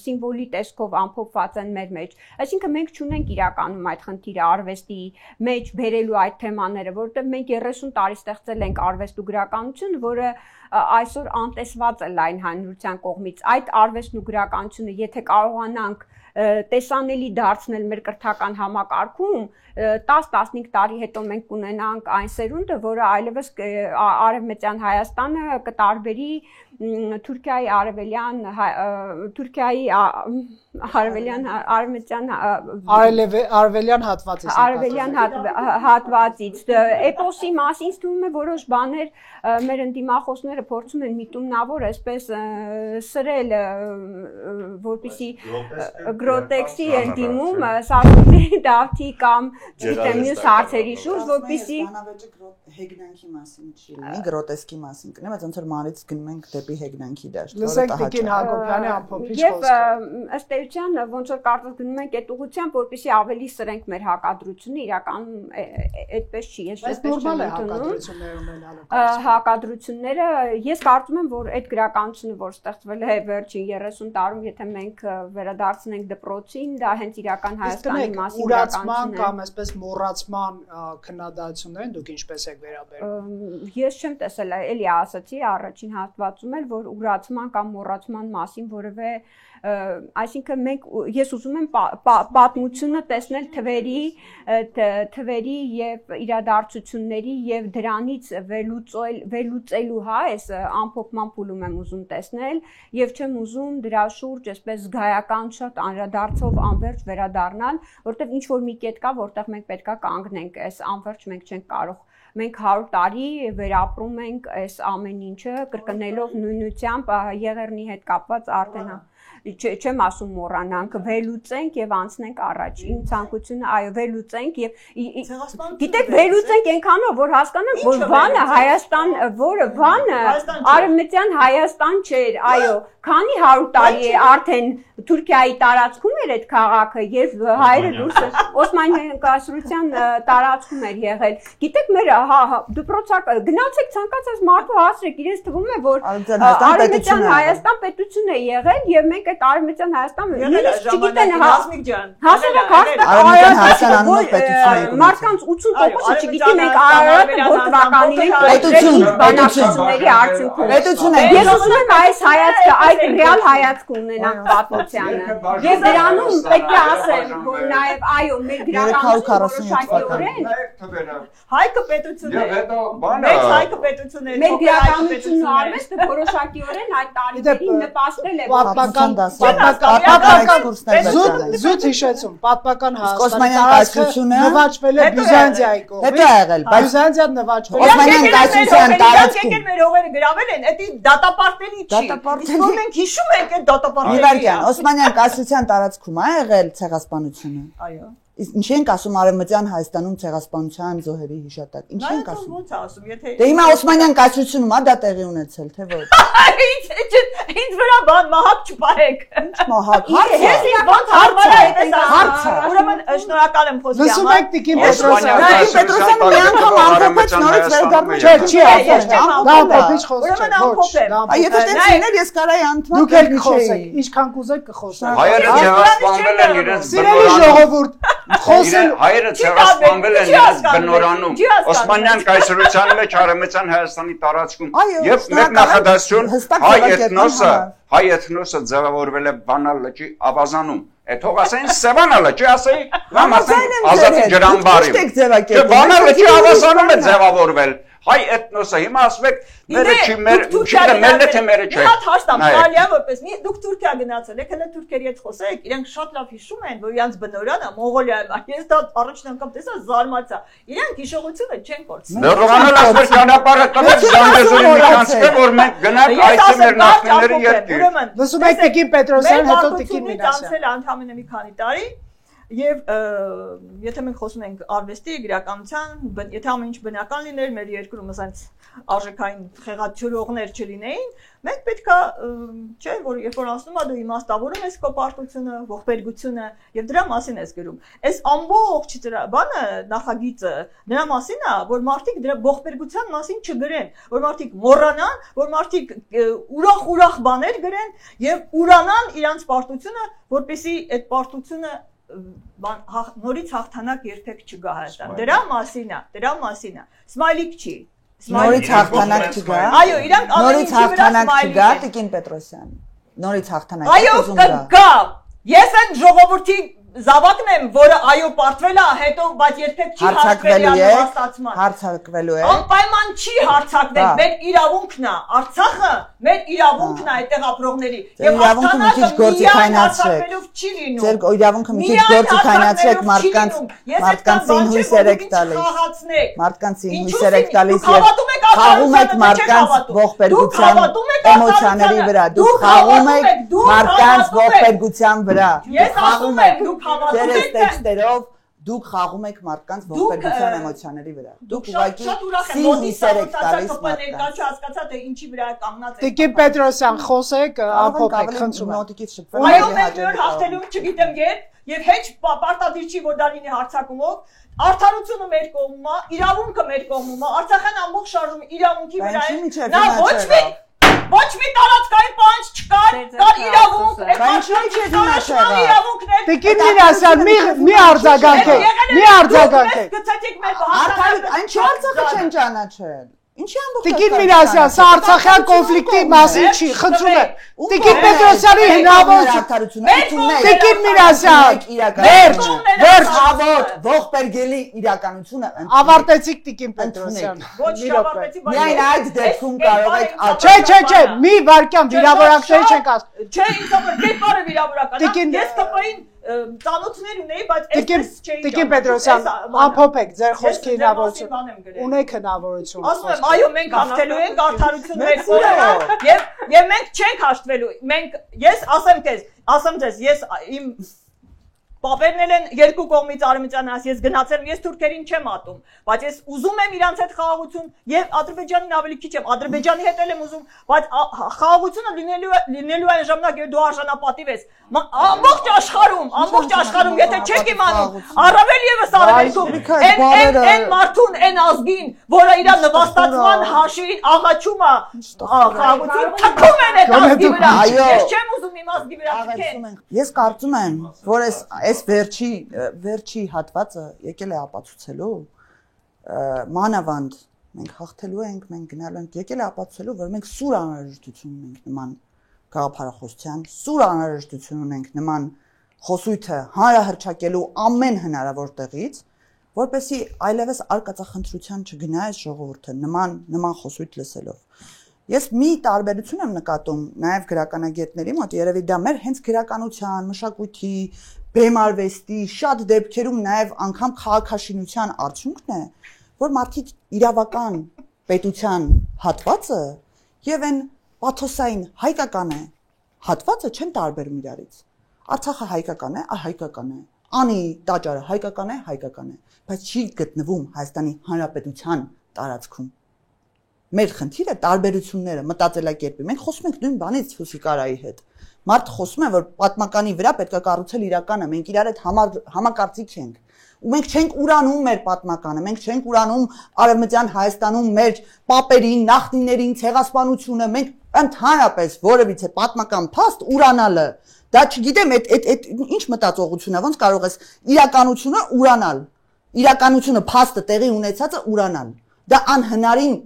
սիմվոլի տեսքով ամփոփված են մեր մեջ։ Այսինքն մենք չունենք իրականում այդ խնդիրը արվեստի մեջ բերելու այդ թեմաները, որովհետև մենք 30 տարի ստեղծել ենք արվեստ ու գրականություն, որը այսօր անտեսված է լայն հանրության կողմից։ Այդ արվեստն ու գրականությունը, եթե կարողանանք տեսանելի դարձնել մեր կրթական համակարգում, 10-15 տարի հետո մենք կունենանք այն սերունդը, որը այլևս արևմտյան Հայաստանը կտարբերի Թուրքիայի արևելյան հատվածից էպոսի մասին թվում է որոշ բաներ մեր ընդդիմախոսները փորձում են միտումնավոր այսպես սրել, որպեսզի գրոտեքսի ընդդիմում Սարսուլի դավթի կամ չգիտեմ մյուս հարցերի շուրջ, որպեսզի հեգնանքի մասին չի լինի, գրոտեսկի մասին կնեմ, բայց ոնց որ մանից գնում ենք դեպի հեգնանքի դաշտ։ Լսենք Տիկին Հակոբյանի ամփոփիչ խոսքը։ Եվ ըստ էության ոնց որ կարծես գնում ենք այդ ուղղությամբ, որպեսզի ավելի սրենք մեր հակադրությունը, իրականում այդպես չի, ես այսպես չեմ ընդունում։ Հակադրությունները, ես կարծում եմ, որ այդ գրականությունը, որ ստեղծվել է վերջին 30 տարում, եթե մենք վերադարձնենք դպրոցին, դա հենց իրական Հայաստանի մասին ուրացման կամ այսպես մոռացման քննադատություններ են, դուք ինչպես եք վերաբերում։ Ես չեմ տեսել, էլի ասացի առաջին հատվածում էլ, որ ուրացման կամ մոռացման մասին որևէ, այսինքն ես ուզում եմ պատմությունը տեսնել թվերի եւ իրադարձությունների եւ դրանից վերլուծելու այս ամփոփման փուլում եմ ուզում տեսնել եւ չեմ ուզում դրա շուրջ այսպես զգայական շատ անդրադարձով անverջ վերադառնալ, որտեղ ինչ որ մի կետ կա, որտեղ մենք պետքա կանգնենք, այս անverջ մենք չենք կարող։ Մենք 100 տարի վերապրում ենք այս ամեն ինչը, կրկնելով նույնությամբ Եղեռնի հետ կապված արդեն չեմ ասում մոռանանք, վերլուծենք եւ անցնենք առաջ։ Իմ ցանկությունը այո, վերլուծենք եւ գիտեք, վերլուծենք այնքանով, որ հասկանանք, որ Վանը Հայաստան, որը Վանը արևմտյան Հայաստան չէր, այո, քանի 100 տարի է արդեն Թուրքիայի տարածքում էր այդ քաղաքը եւ հայերը դուրս Օսմանյան կայսրության տարածքում էր եղել։ Գիտեք, մեր դպրոցակ գնացեք ցանկացած մարդու հասրեք, իրենց թվում է, որ արևմտյան Հայաստան պետություն է եղել եւ մենք այդ արևմտյան Հայաստանը չգիտեն Հասմիկ ջան։ Հասարակ մարդկանց 80%-ը չգիտի մենք Արարատը որ թվականին պետություն բանակցությունների արդյունքում։ Պետություն է։ Ես ուզում եմ այս հայացքը, այդ ռեալ հայացք ունենանք պատմությանը։ Եվ դրանում պետք է ասեմ, որ նաև այո, մեր գրականությունը Հայկը պետությունն է։ Մեծ հայկը պետությունն է։ Մեր գրականությունն ու արվեստը որոշակիորեն այդ տարիներին նպաստել է պատմական զուտ հիշեցում, պատմական Օսմանյան կայսրությունը նվաճվել է Բյուզանդիայի կողմից։ Հետո ա եղել, բայց Բյուզանդիան նվաճվել է։ Օսմանյան կայսրության տարածքում մեր հողերը գրավել են, դա դատապարտելի չի։ Իսկ որ մենք հիշում ենք այդ դատապարտելը։ Իվարկյան, Օսմանյան կայսրության տարածքում ա եղել ցեղասպանությունը։ Այո։ Իսկ ինչ ենք ասում արևմտյան Հայաստանում ցեղասպանության զոհերի հիշատակ։ Ինչ ենք ասում։ Ո՞նց ասում, եթե Դե հիմա Օսմանյան կայսրությունում ա դա տեղի ունեցել, թե ոչ։ Ինչ վրա բան մահակ չպահեք։ Ինչ մահակ։ Ես ոնց հարմար է այդպես ասում։ Ուրեմն շնորհակալ եմ խոսքի Լսում համար։ եք Տիկին Պետրոսյան։ Պետրոսյանը մի անգամ ամփոփեց նորից վերադառնում։ Չէ, չի ասել։ Դա ամփոփիչ խոսք չէ։ Ուրեմն ամփոփեմ։ Եթե տենց լիներ ես կարայի անդման։ Դուք եք խոսեք, ինչքան կուզեք կխոսեք։ Հայերը ցեղասպանվել են իրենց Սիրելի ժողովուրդ, խոսել հայերը ցեղասպանվել են իրենց բնորանում Օսմանյան կայսրության մեջ արևմտյան Հայաստանի տարածքում եւ մեկ նախադասություն հայ էթնոսը ձևավորվել է Վանա լճի ավազանում Թող ասեն Սևանալը, չի ասեի, կամ ասեն Ազատի ջրամբարի։ Չէ, բանալը չի ավասանում է ձևավորվել։ Հայ էթնոսը հիմա ասում եք մերը չի մերն է թե մերը չէ։ Մի հատ հաշտամ, Ալիա որպես մի դուք Թուրքիա գնացել եք, հենց թուրքերի հետ խոսեք, իրենք շատ լավ հիշում են, որ իրանց բնօրյանը Մոնղոլիայում է։ Ես դա առաջին անգամ տեսա, զարմացա։ Իրանք հիշողությունը չեն կորցնում։ Նորոյանն ասում ճանապարհը տվեց Զանգեզուրի մի կանցքը, որ մենք գնանք այցի մեր նախնիների երկիր։ Լսում եք Տիկին Պետրոսյան, հետո Տիկին Մինասյան։ Անցել ընդամենը մի քանի տարի։ Եվ եթե մենք խոսում ենք արվեստի, գրականության, եթե ամեն ինչ բնական լիներ, մեր երկրում ասենց արժեքային խեղաթյուրողներ չլինեին, մենք պետքա չէ, որ երբ որ ասում ա դու իմաստավորում ես քո պարտությունը, ողբերգությունը եւ դրա մասին ես գրում։ Այս ամբողջ բանը նախագիծը դրա մասին է, որ մարդիկ դրա ողբերգության մասին չգրեն, որ մարդիկ մոռանան, որ մարդիկ ուրախ բաներ գրեն եւ ուրանան իրանց պարտությունը, որպեսզի այդ պարտությունը նորից հաղթանակ երբեք չգա Հայաստան։ Դրա մասին է։ Սմայլիկ չի։ Նորից հաղթանակ չգա։ Այո, իրանք նորից հաղթանակ չգա, Տիկին Պետրոսյան։ Նորից հաղթանակ ուզում գա։ Այո, կգա։ Ես այն ժողովրդի զավակն եմ, որը այո պարտվել է, հետո բայց երբեք չի հաշտվել անհաստատման։ Հարձակվելու է։ Անպայման չի հարձակվել, մեր իրավունքն է, Արցախը մեր իրավունքն է այդտեղ ապրողների։ Եվ իրավունքը մի քիչ գործի քայնացրեք մարդկանցին հույսեր եք տալիս։ Մարդկանցին հույսեր եք տալիս եւ խաղում եք մարդկանց ողբերգության էմոցիաների վրա։ Դուք խաղում եք մարդկանց ողբերգության վրա։ Ես ասում եմ, դուք Ձեր տեքստերով դուք խաղում եք մարդկանց ողբերգության էմոցիաների վրա։ Դուք ուղղակի հույսեր եք տալիս մարդկանց։ Հասկացա թե ինչի վրա կանգնած եք։ Տիկին Պետրոսյան, խոսեք, ամփոփեք, խնդրում եմ։ Նոտիկից շփվել։ Այո, մենք նոր հաղթելու չգիտեմ երբ եւ հեչ պարտադիր չի որ դա լինի հարցակումով։ Արդարությունը մեր կողմում է, իրավունքը մեր կողմում է, Արցախյան ամբողջ շարժումը իրավունքի վրա է։ Նա ոչ մի տարածքային պահանջ չկար, կար իրավունք, իրավունքներ։ Տիկին Մինասյան, մի արձագանքեք։ Գցեցիք մեր հաղթանակ։ Այն չի Արցախը չեն ճանաչել։ Ինչի ամբողջ Տիկին Մինասյան, սա արցախյան կոնֆլիկտի մասին չի, խնդրում եմ։ Տիկին Պետրոսյանի հնարավորություն։ Տիկին Մինասյան, վերջ, ողբերգելի իրականությունը ավարտեցիք Տիկին Պետրոսյան։ Ոչ ավարտեցի, բայց միայն այդ դեպքում կարող եք Չէ, մի վարքյան վիրավորանքների չենք ասում։ Չէ, ինձ համար կերպարը վիրավորական է։ Ես ԿՊ-ին ծանոթներ ունեի, բայց այսպես չէի։ Տիկին Պետրոսյան, ամփոփեք ձեր խոսքի հնարավորություն։ Ունեք հնարավորություն։ Ասում եմ, այո, մենք հաղթելու ենք, արդարություն մեր կողմն է, եւ մենք չենք հաշտվելու։ Ես ասեմ ձեզ, ես իմ Պապերն են երկու կողմից արմիջան ասի, ես գնացել եմ, ես թուրքերին չեմ ատում, բայց ես ուզում եմ իրանց հետ խաղաղություն եւ Ադրբեջանին ավելի քիչ եմ, Ադրբեջանի հետ եմ ուզում, բայց խաղաղությունը լինելու այն ժամանակ, երբ դու արժանապատիվ ես, ամբողջ աշխարհում, եթե չեք իմանում, առավել եւս արևելքում, այն մարդուն, այն ազգին, որը իր նվաստացման հաշվին աղաչում է խաղաղություն, թքում են այդ ազգի վրա, ես չեմ ուզում իմ ազգի վրա թքեն։ Ես կարծում եմ, որ այս վերջի հատվածը եկել է ապացուցելու մանավանդ մենք հաղթելու ենք, մենք գնալու ենք, եկել է ապացուցելու, որ մենք սուր անհրաժեշտություն ունենք նման գաղափարախոսության, սուր անհրաժեշտություն ունենք նման խոսույթը հանրահռչակելու ամեն հնարավոր տեղից, որպեսզի այլևս արկածախնդրության չգնա այս ժողովուրդը նման խոսույթ լսելով։ Ես մի տարբերություն եմ նկատում նաև գրականագետների մոտ, երևի դա մեր հենց գրականության, մշակույթի, բեմարվեստի շատ դեպքերում նաև անգամ քաղաքաշինության արդյունքն է, որ մարդիկ իրավական պետության հատվածը եւ այն պաթոսային հայկական է հատվածը չեն տարբերում իրարից։ Արցախը հայկական է, հայկական է։ Անի տաճարը հայկական է, բայց չի գտնվում Հայաստանի Հանրապետության տարածքում։ Մեր խնդիրը տարբերությունները, մտածելակերպի։ Մենք խոսում ենք նույն բանից Հուսիկարայի հետ։ Մարդ խոսում է, որ պատմականի վրա պետք է կառուցել իրականը, մենք իրար հետ համակարծիք ենք։ Ու մենք չենք ուրանում մեր պատմականը, մենք չենք ուրանում Արևմտյան Հայաստանում մեր պապերին, նախնիներին, ցեղասպանությունը, մենք ընդհանրապես որևիցե պատմական փաստ ուրանալը, դա չգիտեմ, այդ ինչ մտածողություն է, ոնց կարող ես իրականությունը ուրանալ, իրականությունը փաստը տեղի ունեցածը ուրանալ։ Դա անհնարին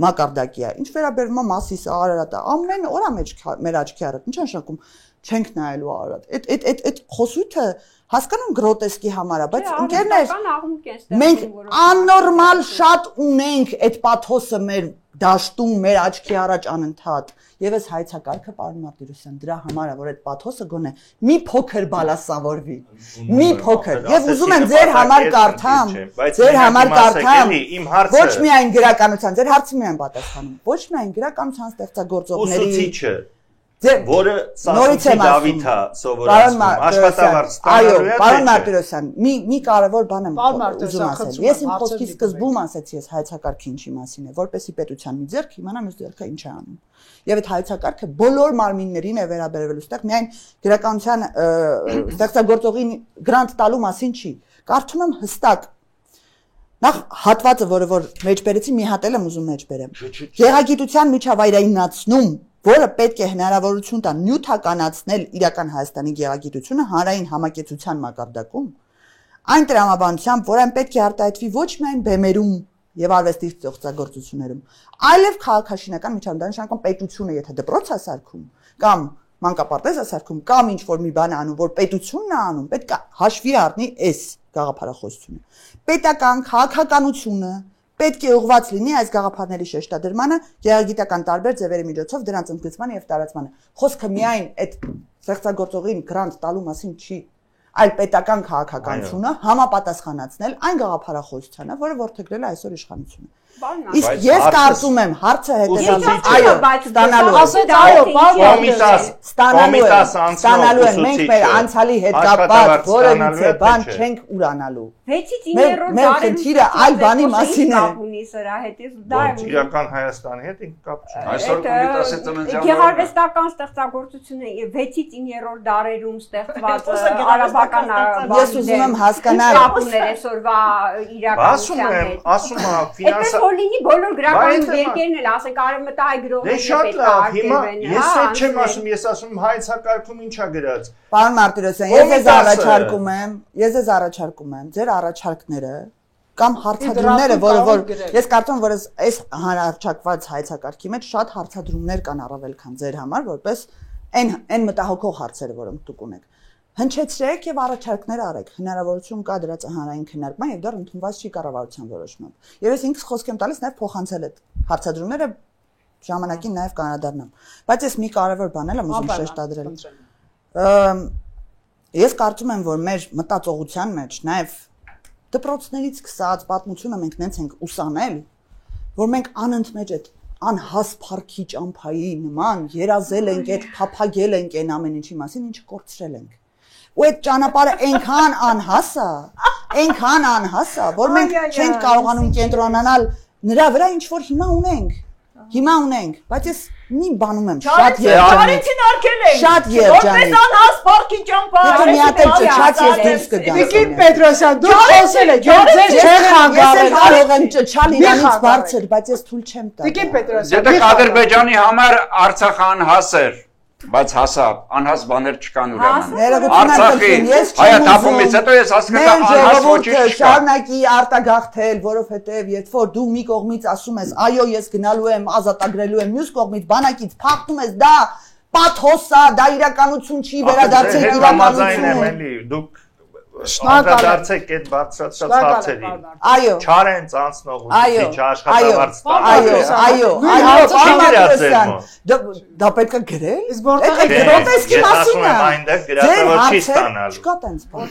մակարդակի է։ Ինչ վերաբերում է Մասիսը, Արարատը, ամեն օր մեջ մեր աչքի առաջ, ինչ նշանակում։ չենք նայելու արդ։ Այդ խոսույթը հասկանում գրոտեսկի համար է, բայց ընկերներ, մենք աննորմալ շատ ունենք այդ պաթոսը մեր դաշտում, մեր աչքի առաջ անընդհատ։ Եվ այս հայցակարգը պարոն Մարտիրոսյան դրա համար է, որ այդ պաթոսը գոնե մի փոքր բալասավորվի։ Մի փոքր։ Եվ ուզում եմ ձեր համար կարդամ, ոչ միայն գրականության, ձեր հարցին միայն պատասխանում, ոչ միայն գրականության ստեղծագործողների որը Սասունցի Դավիթ է սովորացնում աշխատավարձ ստանալու է։ Պարոն Մարտիրոսյան, մի կարևոր բան եմ ուզում ասել։ Ես իմ խոսքի սկզբում ասեցի, ես հայցակարգի ինչի մասին է, որպեսզի պետության մի ձեռք իմանա մյուս ձեռքը ինչ է անում։ Եվ այդ հայցակարգը բոլոր մարմիններին է վերաբերվելու, այստեղ միայն գրականության ստեղծագործողին գրանտ տալու մասին չի։ Կարդում եմ հստակ նախ հատվածը, որ մեջբերեցի, մի հատ եմ ուզում մեջբերեմ։ Գեղագիտության միջավայրայնացնում, որը պետք է հնարավորություն տա նյութականացնել իրական Հայաստանի գեղագիտությունը հանրային համակեցության մակարդակում, այն տրամաբանությամբ, որ այն պետք է արտահայտվի ոչ միայն բեմերում եւ արվեստի ստեղծագործություններում, այլև քաղաքաշինական միջավայրում, պետությունը եթե դպրոց է սարքում կամ մանկապարտեզ է սարքում կամ ինչ որ մի բան է անում, որ պետությունն է անում, պետք է հաշվի առնի այս գաղափարախոսությունը։ Պետական քաղաքականությունը պետք է ուղղված լինի այս գաղափարների շեշտադրմանը, գեղագիտական տարբեր ձևերի միջոցով դրանց ընդգծմանը եւ տարածմանը։ Խոսքը միայն այդ ստեղծագործողին գրանտ տալու մասին չի, այլ պետական քաղաքականությունը համապատասխանացնել այն գաղափարախոսությանը, որը որդեգրել է այսօր իշխանությունը։ Իսկ ես կարծում եմ հարցը հետեւյալն է, այո, ստանալու ասեց ստանալու են մենք մեր անցյալի հետ կապված որևիցե բան չենք ուրանալու։ 6-ից 9-րդ մեր խնդիրը այլ բանի մասին է։ Իրական Հայաստանի հետ կապ չունի։ Այսօր Կոմիտասի ծննդյան գեղարվեստական ստեղծագործությունը եւ 6-ից 9-րդ դարերում ստեղծված արաբական ես ուզում եմ հասկանալ կապներ այսօրվա իրականության հետ։ Ասում եմ, ֆինանսա որ լինի բոլոր գրական երկերն էլ ասենք արևմտահայ գրողները պետք է արգելվեն։ Ես այդ չեմ ասում, ես ասում հայցակարգում ինչա գրած։ Պարոն Մարտիրոսյան, ես ձեզ առաջարկում եմ ձեր առաջարկները կամ հարցադրումները, որ ես կարծում եմ, որ այս հանրահարցակված հայցակարգի մեջ շատ հարցադրումներ կան առավել քան ձեր համար, որպես այն մտահոգող հարցերը, որոնք դուք ունեք։ Հնչեցրեք եւ առաջարկներ արեք։ Հնարավորություն կա դրած հանրային քննարկման եւ դեռ ընդունված չի կառավարության որոշմամբ։ Եվ ես ինքս խոսք եմ տալիս նաեւ փոխանցել այդ հարցադրումները ժամանակին նաեւ կանադառնամ։ Բայց ես մի կարևոր բան եմ ուզում շեշտադրել։ Ես կարծում եմ, որ մեր մտածողության մեջ նաեւ դպրոցներից սկսած պատմությունը մենք նենց ենք ուսանել, որ մենք անընդմեջ այդ անհասփարքի ճամփայի նման երազել ենք, այդ փափագել ենք այն ամեն ինչի մասին, ինչը կորցրել ենք։ Ու այդ ճանապարհը այնքան անհաս է, որ մենք չենք կարողանում կենտրոնանալ նրա վրա, ինչ որ հիմա ունենք, բայց ես մի բանում եմ շատ երջանիկ։ Շատ երջանիկ։ Որպես անհաս փառքի ճամփա։ Եթե մի հատ էլ չչած ես դուրս կգամ։ Տիկին Պետրոսյան, դուք խոսել եք, ես ձեզ չեմ խանգարել։ Ես կարող եմ ճչալ իրանից բարձր, բայց ես թույլ չեմ տա։ Տիկին Պետրոսյան, Եթե Ադրբեջանի համար Արցախը անհաս էր, բայց հասա անհաս բաներ չկան ուրեմն։ Արցախի հայաթափումից հետո ես հասկացա անհաս ոչինչ չկա։ Շարունակի արտագաղթել, որովհետև երբ որ դու մի կողմից ասում ես, այո, ես գնալու եմ, ազատագրելու եմ, մյուս կողմից բանակից փախնում ես, դա պաթոս է, դա իրականություն չի, վերադարձեք իրականություն։ Դուք անդրադարձեք այդ բարձրացած հարցերին։ Այո։ Չարենց անցնողություն, չաշխատավարձ այո, դա պետք է գրել։ Իսկ որտեղ է գրոտեսկի մասին է։ Այնտեղ գրածը որ չի ստանալու։ Չկա տենց բան։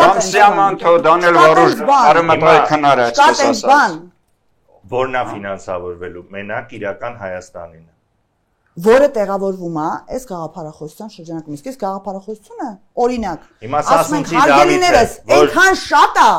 Կամ Սիամանթո Դանիել Վարուժ արմատայի քնարը Չկա տենց բան։ Որն է ֆինանսավորվելու մենակ իրական Հայաստանին։ Որը տեղավորվում է այս գաղափարախոսության շրջանակում։ Իսկ այս գաղափարախոսությունը օրինակ ասում են հարգելիներս այնքան շատ է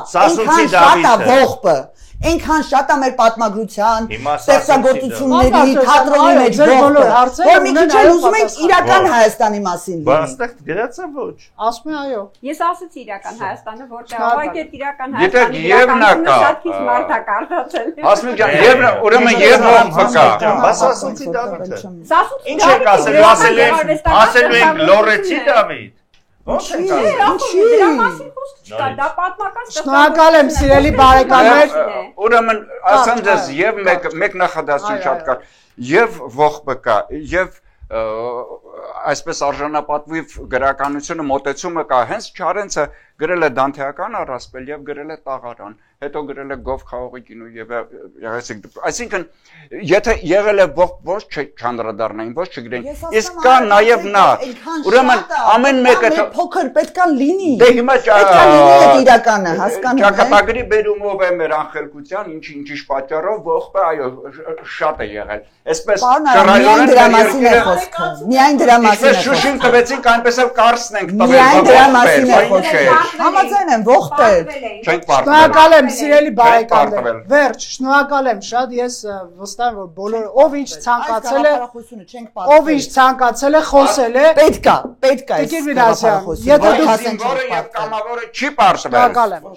ողբը, այնքան շատ է մեր պատմագրության, ստեղծագործությունների, թատրոնի մեջ ողբը, որ մի քիչ էլ ուզում ենք իրական Հայաստանի մասին լինի։ Բայց այստեղ գրած է ոչ։ ասում է այո։ Ես ասացի իրական Հայաստանը, որտեղ ուղղակի իրական Գիտեք, Հայաստանը Եվնա կա։ շատ քիչ մարդ է կարդացել։ Հասմիկ ջան, ուրեմն Եվնա կա։ Բաս ասացի Դավիթը։ Սասունցի Ինչ եք ասելու ենք լորեցի Դավիթ։ Ո՞նց եք ասում։ Դրա մասին խոսք չկա, դա պատմական Շնորհակալ եմ սիրելի բարեկամներ։ Ուրեմն ասեմ ձեզ եւ մեկ նախադասություն շատ կար։ Եվ ողբը կա, եւ այսպես արժանապատվիվ գրականությունը մոտեցումը կա, հենց Չարենցը գրել է Դանթեական առասպել եւ գրել է Տաղարան, հետո գրել է Գով խաղողի կինո եւ այսինքն եթե եղել է ոչ չանդրադառնային, ոչ չգրեն, իսկ կա նաեւ նա, ուրեմն ամեն մեկը փոքր պետքա լինի։ Դե հիմա պետքա լինի այդ իրականը, հասկանում եք։ Ճակատագրի բերումով է մեր անխելքության, ինչ պատճառով ողբը, այո, շատ է եղել։ Այսպես միայն դրա մասին է խոսքը։ Միայն դրա մասին է խոսքը։ Շուշին տվեցինք, այնպես էլ Կարսն ենք տվել։ Միայն դրա մասին է խոսքը։ Համաձայն եմ, ողբեր։ Չենք պարտվել։ Շնորհակալ եմ, սիրելի բարեկամներ։ Վերջ, շնորհակալ եմ շատ, ես վստահ եմ, որ բոլորը ով ինչ ցանկացել է, ով ինչ ցանկացել է, խոսել է։ Պետքա Տիկին Միրասյան, եթե դուք զինվորը եւ կամավորը չի պարտվել։ շնորհակալ եմ։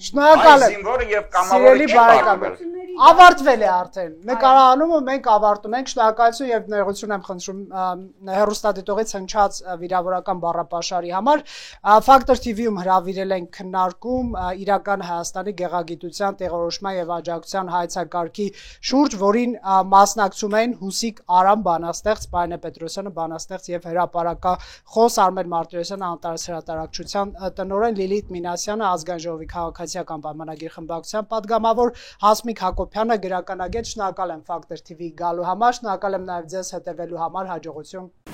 Շնորհակալ եմ։ Զինվորը եւ կամավորը չի պարտվել։ Ավարտվել է արդեն։ Նկարահանումը մենք ավարտում ենք։ Շնորհակալություն եւ ներողություն եմ խնդրում հեռուստադիտողից հնչած վիրավորական բառապաշարի համար։ Factor TV-ում հրավիրել ենք քննարկում իրական Հայաստանի գեղագիտության տեղորոշման եւ աջակցության հայեցակարգի շուրջ, որին մասնակցում են Հուսիկ Արամ բանաստեղծ, Պայնե Պետրոսյանը բանաստեղծ եւ հրապարակախոս Արմեն Մարտիրոսյանը անտարես հրատարակչության տնօրեն, Լիլիթ Մինասյանը ազգային ժողովի քաղաքացիական պայմանագիր խմբակցության падգամավոր, Հասմիկ Հակոբյանը գրականագետ։ Շնորհակալ եմ Factor TV գալու համար, շնորհակալ եմ նաև ձեզ հետևելու համար, հաջողություն։